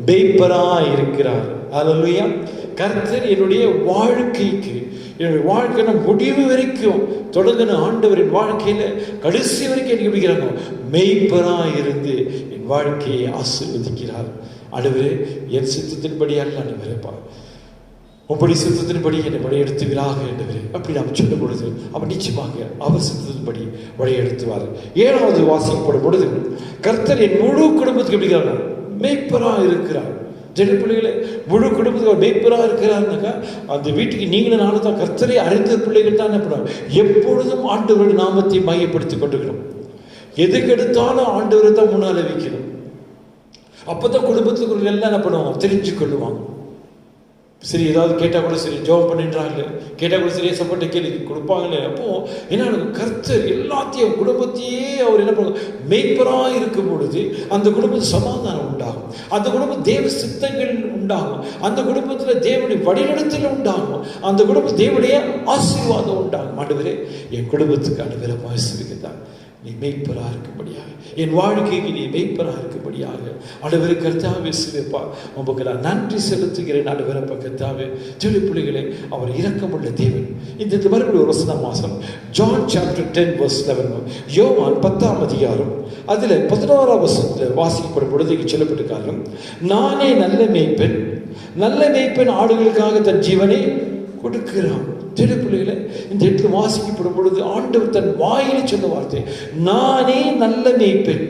மேய்ப்பராக இருக்கிறார். அல்லேலூயா. கர்த்தர் என்னுடைய வாழ்க்கைக்கு, என்னுடைய வாழ்க்கை முடிவு வரைக்கும் தொடங்கின ஆண்டவரின் வாழ்க்கையில் கடைசி வரைக்கும் எனக்கு எப்படிங்கிறாங்க மேய்ப்பராக இருந்து என் வாழ்க்கையை ஆசீர்வதிக்கிறார். ஆண்டவரே, என் சித்தத்தின்படி அல்ல ஆண்டவரேப்பா, உங்களுடைய சித்தத்தின்படி என்னை வழியெடுத்துவீராக ஆண்டவரே. அப்படி நாம் சொல்லும் பொழுது அவர் நிச்சயமாக அவர் சித்தத்தின்படி வழியெடுத்துவார். ஏழாவது வாசிக்கப்படும் பொழுது, கர்த்தர் என் முழு குடும்பத்துக்கு எப்படிங்கிறார் மேய்ப்பராக இருக்கிறார். ஜென பிள்ளைகளை முழு குடும்பத்துக்கு மேய்ப்பராக இருக்கிறாருனாக்கா அந்த வீட்டுக்கு நீங்களும் நானும் தான் கர்த்தரை அறிந்த பிள்ளைகள் தான் என்ன பண்ணுவாங்க, எப்பொழுதும் ஆண்டவருடைய நாமத்தை மையப்படுத்தி கொண்டுக்கணும். எதுக்கெடுத்தாலும் ஆண்டவரை தான் முன்னால் வைக்கணும். அப்போதான் குடும்பத்துக்குள்ள எல்லாம் என்ன பண்ணுவாங்க, தெரிஞ்சு கொள்ளுவாங்க. சரி, ஏதாவது கேட்டால் கூட சரி ஜெபம் பண்ணின்றாங்க, கேட்டால் கூட சரியா சப்போர்ட்டை கேள்வி கொடுப்பாங்களே. அப்போ என்ன கர்த்தர் எல்லாத்தையும் குடும்பத்தையே அவர் என்ன பண்ணுவாங்க மேய்ப்பராக இருக்கும் பொழுது அந்த குடும்பத்தில் சமாதானம் உண்டாகும், அந்த குடும்பம் தேவ சித்தங்கள் உண்டாகும், அந்த குடும்பத்தில் தேவனுடைய வழிநடத்தல் உண்டாகும், அந்த குடும்பம் தேவனுடைய ஆசீர்வாதம் உண்டாகும். ஆண்டவரே, என் குடும்பத்துக்கு ஆண்டவரை ஆசீர்வதித்தார், நீ மெய்ப்பராக இருக்கும்படியாக, என் வாழ்க்கைக்கு நீ மெய்ப்பராக இருக்கும்படியாக ஆண்டவரை கர்த்தாவே சிவப்பா உங்களுக்கு நான் நன்றி செலுத்துகிறேன். ஆண்டவரை கர்த்தாவே ஜெய பிள்ளைகளே, அவர் இரக்கமுள்ள தேவன். இந்த மறுபடியும் ஒரு வசன மாசம் ஜான் சாப்டர் 10 verse 11, யோவான் 10ஆம் அதிகாரம் அதில் 11ஆம் வசனத்தில் வாசிக்கப்படும் பொழுது சொல்லப்பட்டிருக்காங்க, நானே நல்ல மேய்ப்பன், நல்ல மேய்ப்பன் ஆடுகளுக்காக தன் ஜீவனை கொடுக்கிறான். ஜெய பிள்ளைகளை, இந்த இடத்துல வாசிக்கப்படும் பொழுது ஆண்டவர் தன் வாயில சொன்ன வார்த்தை நானே நல்ல மேய்ப்பன்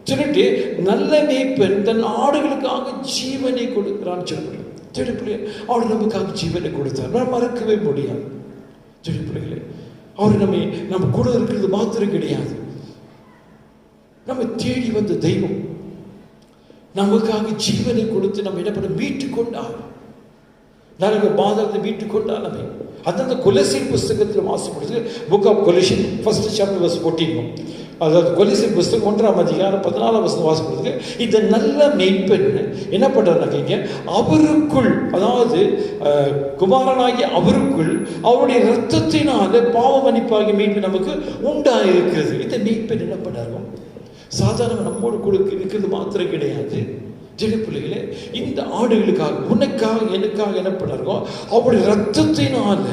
சொல்லிட்டு, நல்ல மேய்ப்பன் தன் ஆடுகளுக்காக ஜீவனை கொடுக்கிறான்னு சொல்லுவாங்க. ஜெய பிள்ளைகளை, அவர் நமக்காக ஜீவனை கொடுத்தார், நாம் மறக்கவே முடியாது. ஜெய பிள்ளைகளை, அவர் நம்ம கூட இருக்கிறது மாத்திரம் கிடையாது, நம்ம தேடி வந்த தெய்வம் நமக்காக ஜீவனை கொடுத்து நம்ம என்ன பண்ண மீட்டு கொண்டார். நாளைக்கு பாதத்தை மீட்டு கொண்டார் நம்ம. அந்த கொலோசியர் புஸ்தகத்தில் வாசிப்படுது, book of Colossian 1st chapter verse 14, அதாவது கொலோசியர் புஸ்தகம் 1ஆம் அதிகாரம் 14ஆம் வசனம் வாசிப்படுது. இந்த நல்ல மேய்ப்பன் என்ன பண்றாருன்னா, அவருக்குள், அதாவது குமாரனாகிய அவருக்குள் அவருடைய இரத்தத்தினால பாவ மன்னிப்பாகிய மீட்பு நமக்கு உண்டாயிருக்கிறது. இந்த மேய்ப்பன் என்ன பண்ணாரு, சாதாரண நம்மோடு கொடுக்க இருக்கிறது மாத்திரம் கிடையாது. ஜெய பிள்ளைகளே, இந்த ஆடுகளுக்காக உனக்காக எனக்காக என்ன பண்ணாரோ அவருடைய ரத்தத்தினால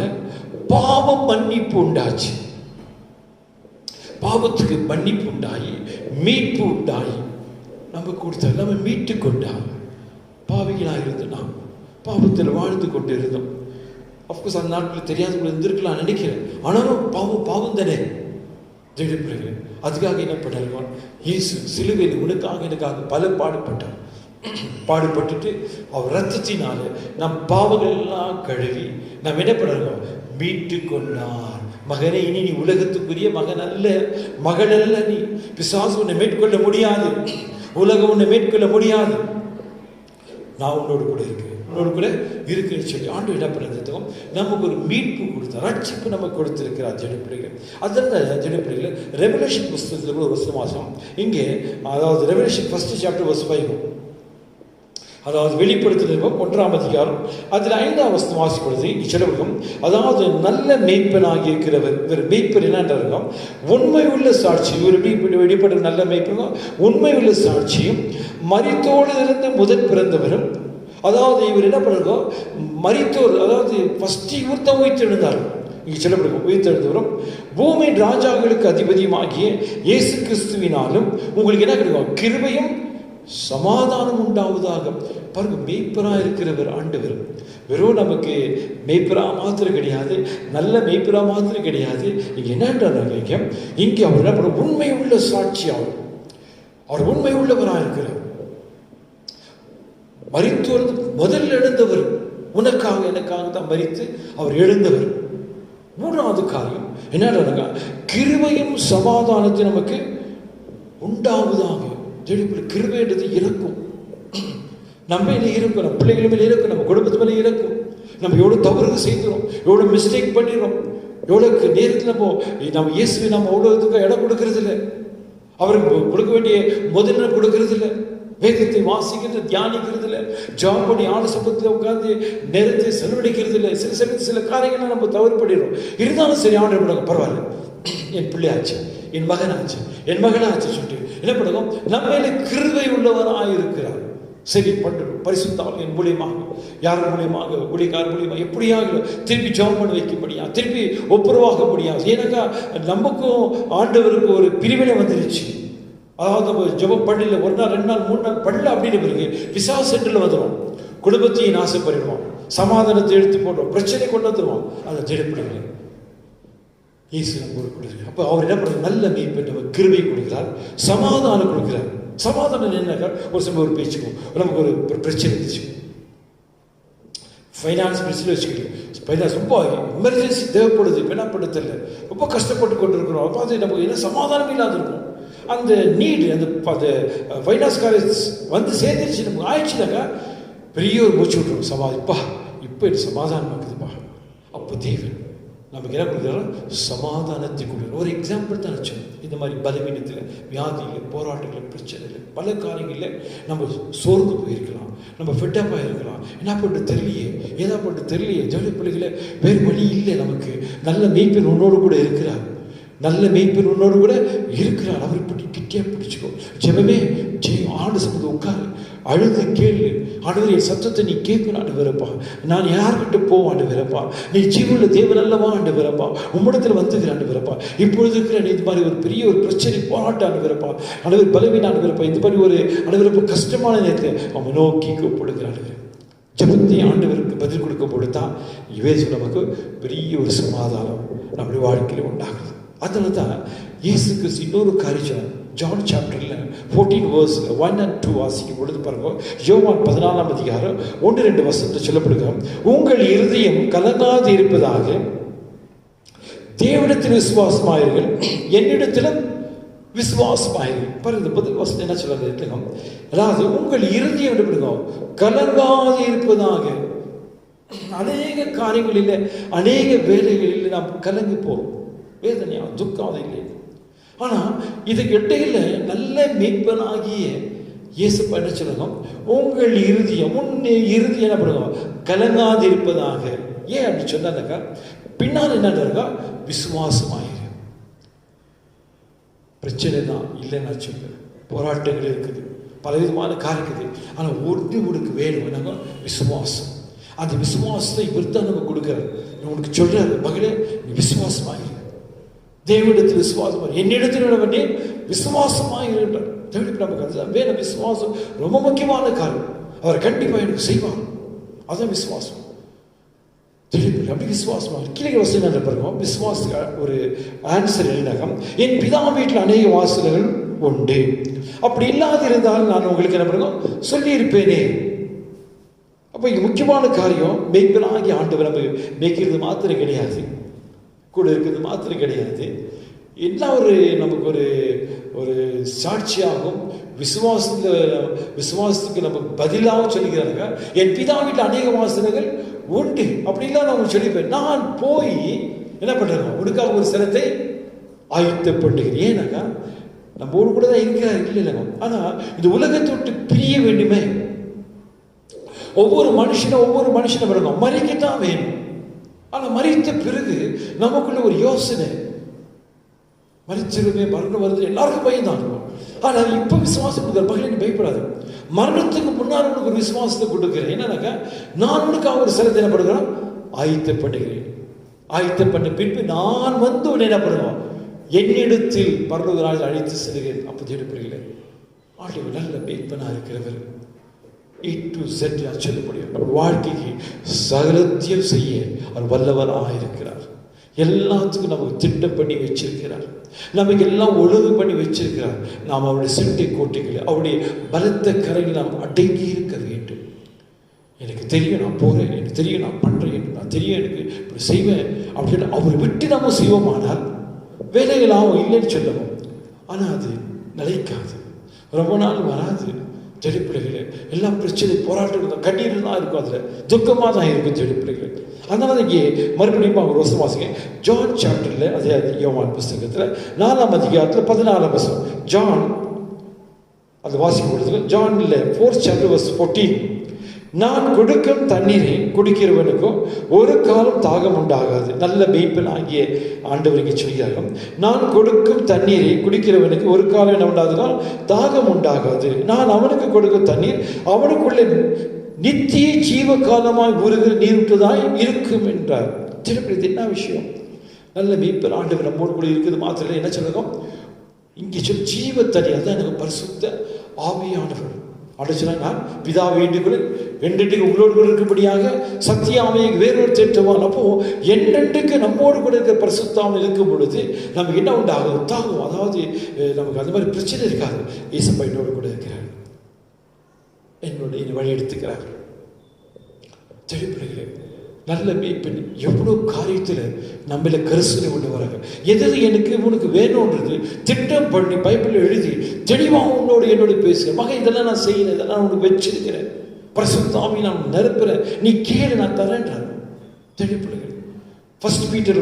பாவம் மன்னிப்பு உண்டாச்சு. பாவத்துக்கு மன்னிப்பு உண்டாகி மீட்பு உண்டாகி நம்ம கொடுத்தார், நம்ம மீட்டு கொண்டார். பாவிகளாக இருந்து நாம் பாவத்தில் வாழ்ந்து கொண்டு இருந்தோம். அப்கோர்ஸ் அந்த நாட்களில் தெரியாத இருந்திருக்கலாம் நினைக்கிறேன், ஆனாலும் பாவம் தானே. ஜெய பிள்ளைகளே, அதுக்காக என்ன பண்ணார், இயேசு சிலுவையில் உனக்காக எனக்காக பல பாடுபட்டார். பாடுபட்டுட்டு அவர் ரத்தத்தினால நம் பாவங்கள் எல்லாம் கழுவி நாம் என்ன பண்ணுறோம் மீட்டு கொண்டார். மகனே, இனி நீ உலகத்துக்குரிய மகன் அல்ல, மகள் அல்ல. நீ பிசாசு உன்னை மேற்கொள்ள முடியாது, உலகம் உன்னை மேற்கொள்ள முடியாது, நான் உன்னோடு கூட இருக்கிறேன், உன்னோடு கூட இருக்குன்னு சொல்லி ஆண்டு என்ன பண்ணுறதுக்கும் நமக்கு ஒரு மீட்பு கொடுத்தார், ரட்சிப்பு நமக்கு கொடுத்திருக்கிறார். ஜெனப்பிள்ளைகள், அதனால ஜெனப்பிள்ளைகள் ரெவலேஷன் புஸ்தகத்தில் கூட ஒரு வசனம் இங்கே, அதாவது ரெவலேஷன் 1st chapter verse 5, அதாவது வெளிப்படுத்துதல் 1ஆம் அதிகாரம் அதில் 5ஆம் வசனம் வாசிப்படுது. இச்செலவுக்கும், அதாவது நல்ல மேய்ப்பனாகி இருக்கிறவர், இவர் மேய்ப்பர் என்னன்றாருக்கும் உண்மை உள்ள சாட்சி. இவர் வெளிப்பட்ட நல்ல மேய்ப்பனும் உண்மை உள்ள சாட்சியும் மரித்தோடு இருந்து முதல் பிறந்தவரும். அதாவது இவர் என்ன பண்ணுறோம், மரித்தோர், அதாவது ஃபஸ்ட்டு இவர் தான் உயிர்த்தெழுந்தார். இங்கே சொல்லப்படுவோம் உயிர்த்தெழுந்தவரும் பூமியின் ராஜாக்களுக்கு அதிபதியுமாகிய இயேசு கிறிஸ்துவினாலும் உங்களுக்கு என்ன கிடைக்கும், கிருபையும் சமாதானம் உண்டாவதாக. பாருங்க, மேய்ப்பரா இருக்கிறவர் ஆண்டவர். வெறும் நமக்கு மேய்ப்பரா மாத்திரம் கிடையாது, நல்ல மேய்ப்பரா மாத்திரம் கிடையாது. இங்க என்னன்றாங்க, இங்கே அவர் என்ன பண்ண உண்மை உள்ள சாட்சி. அவர் உண்மை உள்ளவராக இருக்கிறார். மரித்தோர் முதல் எழுந்தவர், உனக்காக எனக்காக தான் மரித்து அவர் எழுந்தவர். மூணாவது காரியம் என்ன, கிருபையும் சமாதானத்தை நமக்கு உண்டாவதாக. கிருபைன்றது இருக்கும், நம்ம மேலே இருக்கும், நம்ம பிள்ளைகள் மேலே இருக்கும், நம்ம குடும்பத்து மேலே இருக்கும். நம்ம எவ்வளோ தவறு செய்கிறோம், எவ்வளோ மிஸ்டேக் பண்ணிடுறோம், எவ்வளோ நேரத்தில் நம்ம இயேசுவை நம்ம அவ்வளோ இதுக்கு இடம் கொடுக்கறது இல்லை, அவருக்கு கொடுக்க வேண்டிய முதல்ல கொடுக்கறது இல்லை, வேதத்தை வாசிக்கிறது தியானிக்கிறது இல்லை, ஜாப் பண்ணி ஆடு சம்பத்தில் உட்காந்து நேரத்தை செலவழிக்கிறது இல்லை. சில சமயத்தில் சில காரியங்களை நம்ம தவறு பண்ணிடுறோம். இருந்தாலும் சரி, ஆண்டு பண்ணுங்க, பரவாயில்ல, என் பிள்ளையாச்சு, என் மகனாச்சு, என் மகனாச்சு சொல்லிட்டு என்ன பண்ணுவோம், நம்ம மேலே கிருபை உள்ளவராக இருக்கிறார். சரி பண்ணுறோம், பரிசுத்தாவின் மூலியமாக, யார் மூலியமாக, ஊழியக்காரர் மூலியமாக எப்படியாக திருப்பி ஜாப் பண்ண வைக்கப்படியா, திருப்பி ஒப்புரவாக முடியாது. ஏன்னாக்கா நமக்கும் ஆண்டவருக்கு ஒரு பிரிவினை வந்துருச்சு. அதாவது நம்ம ஜபம் பண்ணல, ஒரு நாள் 2 நாள் 3 நாள் பண்ணல அப்படின்னு பிறகு பிசாசு சென்டரில் வந்துடும், குடும்பத்தையும் நாசப்படிடுவான், சமாதானத்தை எடுத்து போடுவோம், பிரச்சனை கொண்டு வந்துடுவான். அதை திடப்படுகிறேன் இயேசு நம்ம கொடுக்குறார். அப்போ அவர் என்ன பண்ணுறார், நல்ல மீட்பை நம்ம கிருபை கொடுக்கிறார், சமாதானம் கொடுக்கிறார். சமாதானம் என்னக்கா, ஒரு சமயம் ஒரு பேச்சுக்கும் நமக்கு ஒரு பிரச்சனை இருந்துச்சு, ஃபைனான்ஸ் பிரச்சனை வச்சுக்கிட்டு, ஃபைனான்ஸ் ரொம்ப எமர்ஜென்சி தேவைப்படுது, இப்போ என்ன பண்ண தெரியல, ரொம்ப கஷ்டப்பட்டு கொண்டு இருக்கிறோம். அப்போ அது நமக்கு என்ன சமாதானம் இல்லாத இருக்கும். அந்த நீடு, அந்த ஃபைனான்ஸ் காலேஜ் வந்து சேர்ந்துருச்சு, நமக்கு ஆயிடுச்சுனாக்கா பெரிய ஒரு மூச்சு விட்டுரும், இப்போ எனக்கு சமாதானம் இருக்குதுப்பா. அப்போ தேவன் நமக்கு என்ன கொடுக்குறோம், சமாதானத்தை கொடுக்குறோம். ஒரு எக்ஸாம்பிள் தான் வச்சோம். இந்த மாதிரி பலவீனத்தில், வியாதியில், போராட்டங்கள், பிரச்சனைகள், பல காரியங்களில் நம்ம சோர்ந்து போயிருக்கலாம், நம்ம ஃபிட்டப்பாக இருக்கலாம். என்ன பண்ணுறது தெரியலையே, ஏதா பண்ணுறது தெரியலையே. ஜவுளி பிள்ளைகளை வேறு வழி இல்லை, நமக்கு நல்ல மெய்ப்பெண் உன்னோடு கூட இருக்கிறார், நல்ல மெய்ப்பெண் உன்னோடு கூட இருக்கிறார். அவர் இப்படி கிட்டியாக பிடிச்சிக்கோ, ஜெபமே ஆண்டு சம்பந்த உட்காரு, அழுது கேளு, ஆண்டவர் என் சத்தத்தை நீ கேட்கணும் ஆண்டு வரப்பா, நான் யார்கிட்ட போவோம் ஆண்டு வரப்பா, நீ ஜீவனுள்ள தேவன் அல்லவா ஆண்டு வரப்பா, உம்மிடத்தில் வந்துக்கிற ஆண்டு வரப்பா, இப்பொழுது இருக்கிற நீ இது மாதிரி ஒரு பெரிய ஒரு பிரச்சனை போராட்ட ஆண்டு வரப்பா, ஆண்டவர் பலவீன ஆண்டு வரப்பா, இந்த மாதிரி ஒரு ஆண்டவரப்பா கஷ்டமான நேரத்தில் அவன் நோக்கி கூப்பிடுகிற ஆண்டவர். ஜபத்தை ஆண்டவருக்கு பதில் கொடுக்கும் பொழுது தான் இவேசு நமக்கு பெரிய ஒரு சமாதானம் நம்முடைய வாழ்க்கையில் உண்டாகுது. அதனால தான் இயேசு கிறிஸ்து இன்னொரு காரியம் ஜான் சாப்டரில் 14 verse 1 and 2 வாசிக்கும் பொழுது பாருங்க, யோவான் 14ஆம் அதிகாரம் 1-2 வசனத்தில் சொல்லப்படுகிறோம், உங்கள் இருதயம் கலங்காது இருப்பதாக தேவனிடத்தில் விசுவாசமாயிருங்கள், என்னிடத்திலும் விசுவாசமாயிருங்கள். பாருங்க, முதல் வசனம் என்ன சொல்றாங்க, அதாவது உங்கள் இருதயம் என்ன கலங்காது இருப்பதாக. அநேக காரியங்களில், அநேக வேலைகளில் நாம் கலங்கி போறோம், வேதனையா துக்கம் இல்லை. ஆனால் இதுக்கு இடையில நல்ல மீட்பனாகிய இயேசுப்பா என்ன சொல்லணும், உங்கள் இருதயம் என்ன பண்ணுவோம் கலங்காது இருப்பதாக. ஏன் அப்படி சொன்னாக்கா, பின்னால் என்ன இருக்கா, விசுவாசமாயிரு. பிரச்சனை தான் இல்லைன்னா சொல்ல, போராட்டங்கள் இருக்குது, பலவிதமான காரியம் இருக்குது. ஆனால் ஒன்று வேணும் என்னங்க, விசுவாசம். அந்த விசுவாசத்தை இவர் தான் நம்ம கொடுக்குறாரு. உனக்கு சொல்றாரு, மகளே நீ விசுவாசமாயிரு, தேவனிடத்தில் விசுவாசம், என்னிடத்தில் விசுவாசமாக இருக்கிறார். தேவனுக்கு நமக்கு அதுதான் வேணும். விசுவாசம் ரொம்ப முக்கியமான காரியம். அவர் கண்டிப்பாக எனக்கு செய்வார், அதுதான் விசுவாசம். அப்படி விசுவாசமாக கீழே வசனம் பாருங்க, விசுவாச ஒரு ஆன்சர் என்னன்னாக்கா, என் பிதா வீட்டில் அநேக வாசல்கள் உண்டு, அப்படி இல்லாது இருந்தால் நான் உங்களுக்கு என்ன பண்ணுங்க சொல்லியிருப்பேனே. அப்போ இங்கே முக்கியமான காரியம், மெய்ப்பனாகி ஆண்டவர் நம்ம மேய்க்கிறது மாத்திரம் கிடையாது, கூட இருக்கிறது மாத்திரம் கிடையாது, எல்லாம் நமக்கு ஒரு சாட்சியாகும். விசுவாசத்துக்கு நமக்கு பதிலாக சொல்லிக்கிறாங்க, என் பிதா வீட்டில் அநேக வாசல்கள் உண்டு, அப்படிலாம் நான் உங்களுக்கு சொல்லிப்பேன். நான் போய் என்ன பண்றேன், உனக்காக ஒரு சிலத்தை ஆயத்த பண்ணுகிறேன். ஏன்னாக்கா நம்ம ஒரு கூட தான் இருக்கிறார், இல்லை இல்லைங்க. ஆனால் இந்த உலகத்தை விட்டு பிரிய வேண்டுமே. ஒவ்வொரு மனுஷனை பாருங்க, மறிக்கத்தான் வேணும். ஆனால் மறித்த பிறகு நமக்குள்ள ஒரு யோசனை, மறிச்சிருமே, மரணம் வருது, எல்லாருக்கும் பயந்தான் இருக்கும். ஆனால் இப்போ விசுவாசம் கொடுக்குற, மகளே பயப்படாது, மரணத்துக்கு முன்னால் உனக்கு ஒரு விசுவாசத்தை கொடுக்குறேன். என்னன்னாக்கா, நான் உனக்காக ஒரு சிலத்தை என்ன பண்ணுகிறேன், ஆயத்தப்படுகிறேன். ஆயத்தம் பண்ண பின்பு நான் வந்து உன்னை என்ன பண்ணுவோம், என்னிடத்தில் பரலோகராஜ் அழைத்து செல்கிறேன். அப்போ தேடுப்படுகிறேன். ஆண்டவர் நல்ல மேய்ப்பனாக இருக்கிறவர், A to Z சொல்ல முடியும். நம்ம வாழ்க்கைக்கு சகலத்தையும் செய்ய அவர் வல்லவராக இருக்கிறார். எல்லாத்துக்கும் நமக்கு திட்டம் பண்ணி வச்சிருக்கிறார், நமக்கு எல்லாம் ஒழுங்கு பண்ணி வச்சிருக்கிறார். நாம் அவருடைய சிட்டை கோட்டைகளை, அவருடைய பலத்த கரையில் நாம் அடங்கி இருக்க வேண்டும். எனக்கு எனக்கு தெரியும் நான் போகிறேன், எனக்கு தெரியும் நான் பண்ணுறேன், நான் தெரியும் எனக்கு இப்படி செய்வேன் அப்படின்னு அவரை விட்டு நம்ம செய்வோமானால் வேலைகள் ஆகும், இல்லைன்னு சொல்லவும். ஆனால் அது நிலைக்காது, ரொம்ப நாள் வராது. செடிப்பிள்ளைகளே எல்லாம் பிரச்சனை போராட்டம் கண்ணீர் தான் இருக்கும், அதில் துக்கமாக தான் இருக்கும் செடிப்பிள்ளைகள். அதனால இங்கே மறுபடியும் அவங்க வருஷம் வாசிங்க. ஜான் சாப்டரில், அதே யோவான் புஸ்தகத்தில் 4ஆம் அதிகாரத்தில் 14ஆம் வசனம். ஜான் அது வாசிக்கும் பொழுது ஜான்ல 4th chapter verse 14, நான் கொடுக்கும் தண்ணீரை குடிக்கிறவனுக்கும் ஒரு காலம் தாகம் உண்டாகாது. நல்ல மேய்ப்பன் ஆகிய ஆண்டவருக்கு சொல்கிறார்கள், நான் கொடுக்கும் தண்ணீரை குடிக்கிறவனுக்கு ஒரு காலம் என்ன உண்டாகுதுனால் தாகம் உண்டாகாது. நான் அவனுக்கு கொடுக்கும் தண்ணீர் அவனுக்குள்ளே நித்திய ஜீவ காலமாய் ஊறுகிற நீரூற்றுதாய் இருக்கும் என்றார். திருப்பி இது என்ன விஷயம்? நல்ல மேய்ப்பன் ஆண்டவர் நம்மோடு கூட இருக்குது மாத்திரம் என்ன சொல்லணும் இங்கே சொல் ஜீவ தண்ணி, அதுதான் எனக்கு பரிசுத்த ஆவியானவர். அடைச்சுனா நான் பிதா வேண்டுகொள் என்றென்றைக்கு உங்களோடு கூட இருக்கும்படியாக சத்தியாமையை வேறொரு தேற்றுவான். அப்போ என்றென்றைக்கு நம்மோடு கூட இருக்கிற பரிசுத்தாமல் இருக்கும் பொழுது நமக்கு என்ன உண்டாகும்? உத்தாகும். அதாவது நமக்கு அந்த மாதிரி பிரச்சனை இருக்காது. இயேசப்பா என்னோடு கூட இருக்கிறார், என்னுடைய வழி எடுத்துக்கிறார். தெளிப்பிடுகிறேன். நல்ல மேய்ப்பன் எவ்வளோ காரியத்தில் நம்மள கரிசனை கொண்டு வராங்க. எது எனக்கு உனக்கு வேணும்ன்றது திட்டம் பண்ணி பைபிளில் எழுதி தெளிவாக உன்னோடு என்னோட பேசுகிறேன். மகன் இதெல்லாம் நான் செய்யறேன், இதெல்லாம் உனக்கு வச்சிருக்கிறேன், பரிசுத்தாவி நான் நிரப்புறேன், நீ கேளு நான் தரேன்றாங்க. தெளிப்பிடுகிறேன். 1 Peter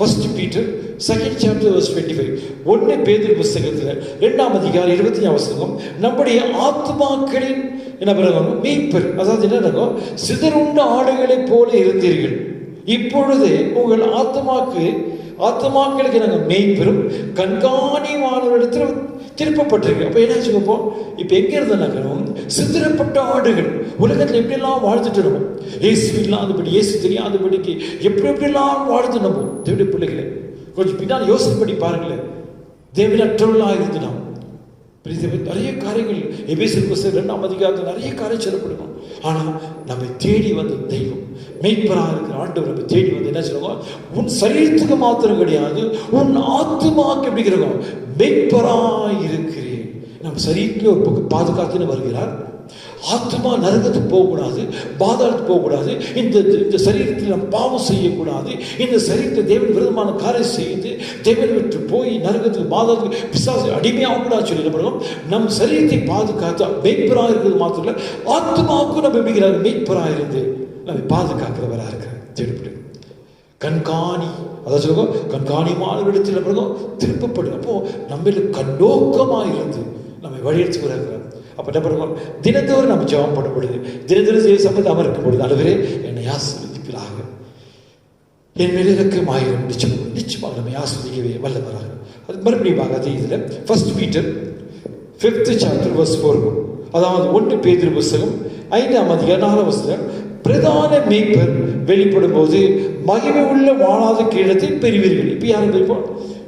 1 Peter 2nd chapter verse 25. 1 பேதுரு புஸ்தகத்தில் 2ஆம் அதிகாரம் 25ஆம் வசனம், நம்முடைய ஆத்துமாக்களின் என்ன பிறகு மீட்பர், அதாவது என்ன சிதறுண்ட ஆடுகளைப் போல இருந்தீர்கள், இப்பொழுது உங்கள் ஆத்துமாக்களுக்கு நாங்கள் மேய்ப்பெரும் கண்காணிவானவரிடத்தில் திருப்பப்பட்டிருக்கு. அப்போ என்ன வச்சுக்கப்போம், இப்போ எங்கே இருந்தாலும் சிதறப்பட்ட ஆடுகள் உலகத்தில் எப்படியெல்லாம் வாழ்ந்துட்டு இருக்கோம், இயேசு இல்லாதபடி, இயேசு தெரியாதபடிக்கு எப்படியெல்லாம் வாழ்ந்து நம்ம தேவடைய பிள்ளைகளை கொஞ்சம் பின்னால் யோசனை பண்ணி பாருங்களேன். தேவனற்றவர்களாக இருந்து நாம் நிறைய காரியங்கள் எபேசியர் புஸ்தகம் 2ஆம் அதிகாரத்தில் நிறைய காரியம் சொல்லப்படணும். ஆனால் நம்மை தேடி வந்த தெய்வம் மெய்ப்பராக இருக்கிற ஆண்டவர் நம்ம தேடி வந்து என்ன சொல்லுவோம், உன் சரீரத்துக்கு மாத்திரம் கிடையாது, உன் ஆத்துமாக்கு எப்படி இருக்கிறோம் மெய்ப்பராக இருக்கிறேன். நம்ம சரீரத்தில் ஒரு பக்கம் பாதுகாத்துன்னு வருகிறார். ஆத்மா நரகத்துக்கு போகக்கூடாது, பாதாளத்துக்கு போகக்கூடாது, இந்த சரீரத்தில் நம்ம பாவம் செய்யக்கூடாது, இந்த சரீரத்தை தேவன் விரோதமான காரியம் செய்து தேவன் விட்டு போய் நரகத்துக்கு பாதாளத்துக்கு பிசாசு அடிமையாகக்கூடாது சொல்லி என்ன பண்ணுவோம், நம் சரீரத்தை பாதுகாத்து மெய்ப்பராக இருக்கிறது மாத்திரம் இல்லை, ஆத்மாவுக்கும் நம்ம எப்படிங்கிறார் மெய்ப்பராக இருந்து நம்ம பாதுகாக்கிறவராக இருக்கிறார். தேடிப்படு கண்காணி, அதான் சொல்லுவோம் கண்காணிமான இடத்தில் பிறகும் திருப்பப்படும். அப்போ நம்மள கண்ணோக்கமாக இருந்து நம்மை வழியெடுத்து வருகிறார். அப்போ என்ன பண்ணுவோம், தினந்தோறும் நம்ம ஜெபம் பண்ணும் பொழுது, தினந்தோறும் சம்பந்தம் அமர்க்கும் பொழுது, அழுவரே என்னை ஆசீர்வதிப்பீராக, என் மேலே இரக்கமாயிரும், நிச்சயமாக நம்மை ஆசீர்வதிக்கவே வல்லவராக. அது மறுபடியும் அதே இதில் 1 Peter 5th chapter verse 4, அதாவது 1 பேதுரு புஸ்தகம் 5ஆம் அதிகாரம் 4ஆம் வசனம், பிரதான மேய்ப்பர் வெளிப்படும் போது மகிமை உள்ள வாழாத கீழத்தை பெறுவீர்கள். இப்போ யாரும் பெறுவோம்,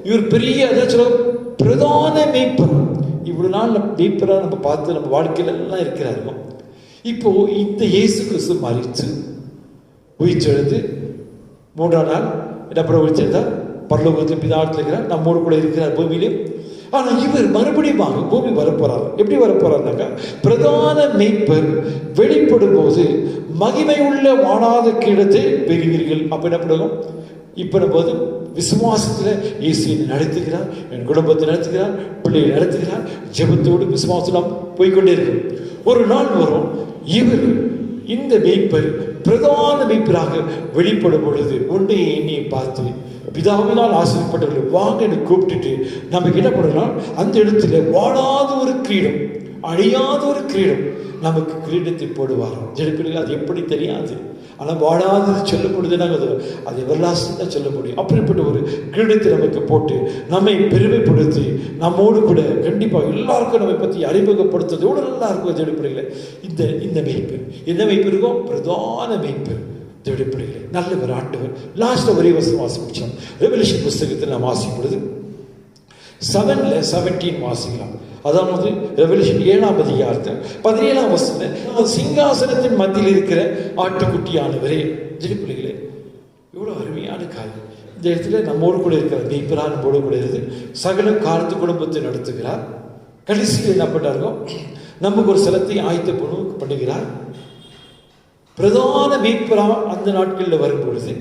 இவர் பெரிய அதாச்சும் பிரதான மேய்ப்பர். இவ்வளோ நாள் நம்ம மேய்ப்பராக நம்ம பார்த்து நம்ம வாழ்க்கையில எல்லாம் இருக்கிறாருமா. இப்போ இந்த இயேசு கிறிஸ்து மரித்து உயிர்த்தெழுந்து 3ஆம் நாள் என்ன உயிர்த்தெழுந்தார், பரலோகத்தில் பிதாவில் இருக்கிறார், நம்மோடு கூட இருக்கிறார் பூமியிலே. ஆனால் இவர் மறுபடியும் பூமி வரப்போறார். எப்படி வரப்போறாருனாக்கா, பிரதான மேய்ப்பர் வெளிப்படும் போது மகிமை உள்ள வாழாத கீழத்தை பெறுவீர்கள். அப்போ என்ன பண்ணுவோம், இப்போ நம்ம விசுவாசத்தில் இயேசு நடத்துகிறார், என் குடும்பத்தை நடத்துகிறார், பிள்ளையை நடத்துகிறார், ஜெபத்தோடு விசுவாசம் போய்கொண்டே இருக்கும். ஒரு நாள் வரும், இவர் இந்த மேய்ப்பர் பிரதான மேய்ப்பராக வெளிப்படும் பொழுது உன்னை என்னையை பார்த்து பிதாவினால் ஆசீர்வதிக்கப்பட்டவர்கள் வாங்க என்று கூப்பிட்டுட்டு நமக்கு என்ன பண்ணலாம், அந்த இடத்துல வாழாத ஒரு கிரீடம், அழியாத ஒரு கிரீடம், நமக்கு கிரீடத்தை போடுவார். ஜெடுப்பில் அது எப்படி தெரியாது, ஆனால் வாழாதது சொல்லப்படுது, நாங்கள் அது எவர்லாஸ்டிங் தான் சொல்ல முடியும். அப்படிப்பட்ட ஒரு கிரீடத்தை நமக்கு போட்டு நம்மை பெருமைப்படுத்தி நம்மோடு கூட கண்டிப்பாக எல்லாருக்கும் நம்மை பற்றி அறிமுகப்படுத்துறது எவ்வளோ நல்லா இருக்கும். ஜெடுப்பில் இந்த மெய்ப்பெரு என்ன மெய்ப்பெரு இருக்கும், பிரதான மெய்ப்பெரு தேவைப்படுகிறேன். நல்லவர் ஆண்டவர். லாஸ்ட்ல ஒரே வசனம் வாசிச்சோம், ரெவல்யூஷன் புஸ்தகத்தில் நாம் வாசிப்படுது 7:17 வாசிக்கலாம். அதாவது ரெவல்யூஷன் 7ஆம் அதிகாரத்தில் 17ஆம் வசனம், சிங்காசனத்தின் மத்தியில் இருக்கிற ஆட்டுக்குட்டியானவரே. ஜெடிப்பிள்ளைகளே, எவ்வளோ அருமையான காரியம். இந்த இடத்துல நம்மோடு கூட இருக்கிற மெய்ப்பரா நம்மோடு கூட இருந்து சகல காலத்து குடும்பத்தை நடத்துகிறார். கடைசியில் என்ன பண்ணாருக்கோ, நமக்கு ஒரு சிலத்தை ஆயத்த பண்ணுகிறார். பிரதான மீட்பரா அந்த நாட்களில் வரும் பொழுது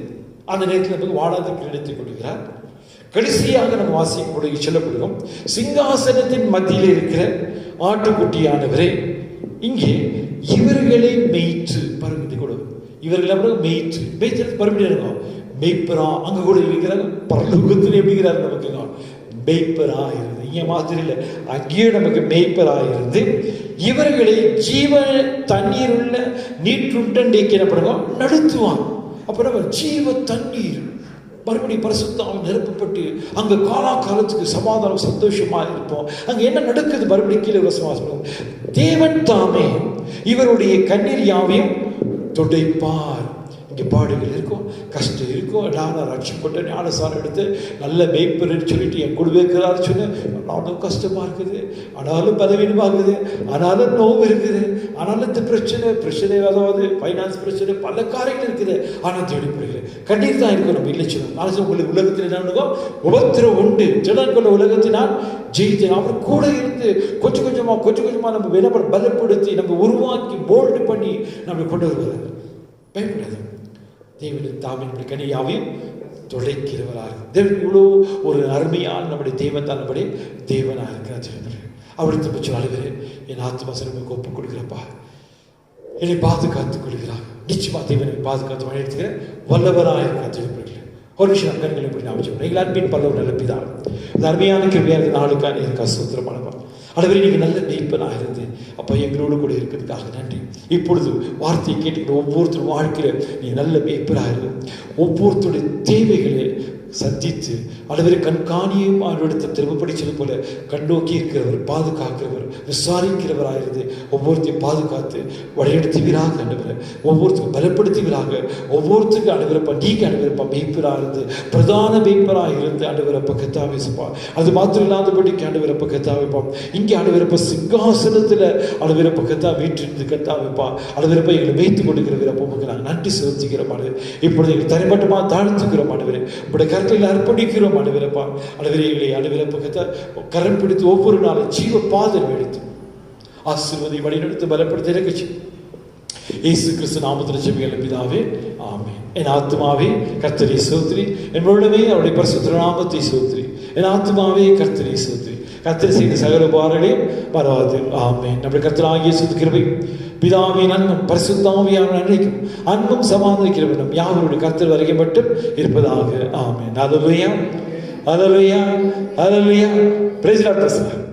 அந்த நேரத்தில் நமக்கு வாடாத கிரீடத்தை கொடுக்கிறார். கடைசியாக நம்ம வாசிக்கக்கூடிய சொல்லப்படுவோம், சிங்காசனத்தின் மத்தியில் இருக்கிற ஆட்டுக்குட்டியானவரே இங்கே இவர்களை மேய்த்து பருமதி கூட இவர்களை மேய்த்து மேய்ச்சல் பருமதி இருக்கும். மெய்ப்பரா அங்க கூட இருக்கிறாங்க. பரலோகத்தில் எப்படிங்கிறார் நமக்கு மெய்ப்பரா இருந்து இங்க மாதிரி இல்லை, அங்கேயே நமக்கு மெய்ப்பரா இருந்து இவர்களை ஜீவ தண்ணீர் உள்ள நீற்றுண்டண்டைக்கு என்ன பண்ணுவோம் நடத்துவான். அப்ப நம்ம ஜீவ தண்ணீர் மறுபடியும் பரிசுத்தால் நிரப்பப்பட்டு அங்க காலத்துக்கு சமாதானம் சந்தோஷமா இருப்போம். அங்க என்ன நடக்குது? மறுபடியும் கீழே வசமாசம், தேவன் தாமே இவருடைய கண்ணீர் யாவையும் துடைப்பார். இங்கே பாடுகள் இருக்கும், கஷ்டம் இருக்கும். நான் ரட்சிப்பட்ட ஞானசாரம் எடுத்து நல்ல மேய்ப்பர்னு சொல்லிட்டு என் கூட இருக்கிறாரு சொன்னேன். ஆனாலும் கஷ்டமா இருக்குது, ஆனாலும் பலவீனமாகுது, ஆனாலும் நோவு இருக்குது, ஆனாலும் இந்த பிரச்சனை அதாவது ஃபைனான்ஸ் பிரச்சனை பல காரியங்கள் இருக்குது. ஆனால் தேடிப்படுகிறேன் கண்ணீர் தான் இருக்கும். நம்ம இல்லை சொல்லணும். நான் உங்களுக்கு உலகத்தில் என்ன உபத்திரம் உண்டு, ஜனங்கள உலகத்தை நான் ஜெயித்தேன். அவர் கூட இருந்து கொஞ்சம் கொஞ்சமாக நம்ம விளம்பர பலப்படுத்தி நம்ம உருவாக்கி போல்டு பண்ணி நம்ம கொண்டு வருகிறார். பயப்படாது. தேவனின் தாமின் கனியாவையும் துடைக்கிறவராக தேவன் இவ்வளோ ஒரு அருமையான நம்முடைய தேவன் தான் நம்முடைய தேவனாக இருக்கிறார். அவருக்கு பற்றி அழுகிறேன், என் ஆத்மா சிறமைக்கு ஒப்புக் கொடுக்கிறப்பா, என்னை பாதுகாத்துக் கொள்கிறார். நிச்சயமா தேவனை பாதுகாத்து வழிநடத்துகிற வல்லவராக இருக்கிறார். ஒரு விஷயம் அங்கன்களை இப்படி நான் வச்சுக்கணும். எங்கள் அன்பின் பல்லவர் நல்ல பிதான் இந்த அருமையான கிருபையாக நாளுக்கான எனக்கு அசுத்திரமானவா அளவரை நீங்கள் நல்ல மெய்ப்பனாக இருந்து அப்போ எங்களோடு கூட இருக்கிறதுக்காக நன்றி. இப்பொழுது வார்த்தையை கேட்டுக்கிற ஒவ்வொருத்தரும் வாழ்க்கையில் நீ நல்ல மெய்ப்பனாக இருந்து ஒவ்வொருத்தருடைய தேவைகளை சந்தித்து அளவரை கண்காணியும் அவரிடத்தை திரும்பப்படி சொல்லும் போல கண்ணோக்கி இருக்கிறவர், பாதுகாக்கிறவர், விசாரிக்கிறவராயிருந்து ஒவ்வொருத்தையும் பாதுகாத்து வழிநடத்துவீராக அனுப்புற, ஒவ்வொருத்தருக்கும் பலப்படுத்துவீராக, ஒவ்வொருத்தருக்கும் அனுப்புறப்பா நீங்க அனுப்புறப்பா மெய்ப்பராக இருந்து பிரதான மெய்ப்பராக இருந்து அனுப்புறப்ப கத்தாவிப்பா. அது மாத்திரம் இல்லாதபடிக்கு அனுப்புறப்ப கத்தாவிப்பா. இங்கே அனுப்புறப்ப சிங்காசனத்தில் அனுப்புறப்ப கத்தா வீட்டிலிருந்து கத்தாவிப்பா அனுப்புறப்ப எங்களை வைத்து கொடுக்கிறவரப்போ நாங்கள் நன்றி செலுத்துகிறோம். இப்பொழுது எங்கள் தனிமட்டமாக தாழ்த்துக்கிறோம். உடைய கருத்தில் அர்ப்பணிக்கிறோம். அனுவிரப்பா அனுவிரைகளை அனுவிரப்பகத்தை கரம் பிடித்து ஒவ்வொரு நாளும் ஜீவ பாதம் எடுத்து ஆசீர்வதி வழிநடத்து பலப்படுத்த இறக்கச்சு இயேசு கிறிஸ்து நாமத்தில் ஜெபிக்கிறேன் பிதாவே, ஆமென். என் ஆத்மாவே கர்த்தரை ஸ்தோத்திரி, என் முழுமே அவருடைய பரிசுத்த நாமத்தை ஸ்தோத்திரி. என் ஆத்மாவே கர்த்தரை ஸ்தோத்திரி. கர்த்தர் செய்த சகல உபகாரங்களையும் மறவாது. ஆமென். நம்முடைய கர்த்தராகிய இயேசு கிருபை பிதாவின் அன்பும் பரிசுத்தாவியான அன்னைக்கும் அன்பும் சமாதானிக்கிறவனும் யாவருடைய கர்த்தர் வரைக்கும் மட்டும் இருப்பதாக. ஆமென். அல்லேலூயா, அல்லேலூயா, அல்லேலூயா. Praise the Lord.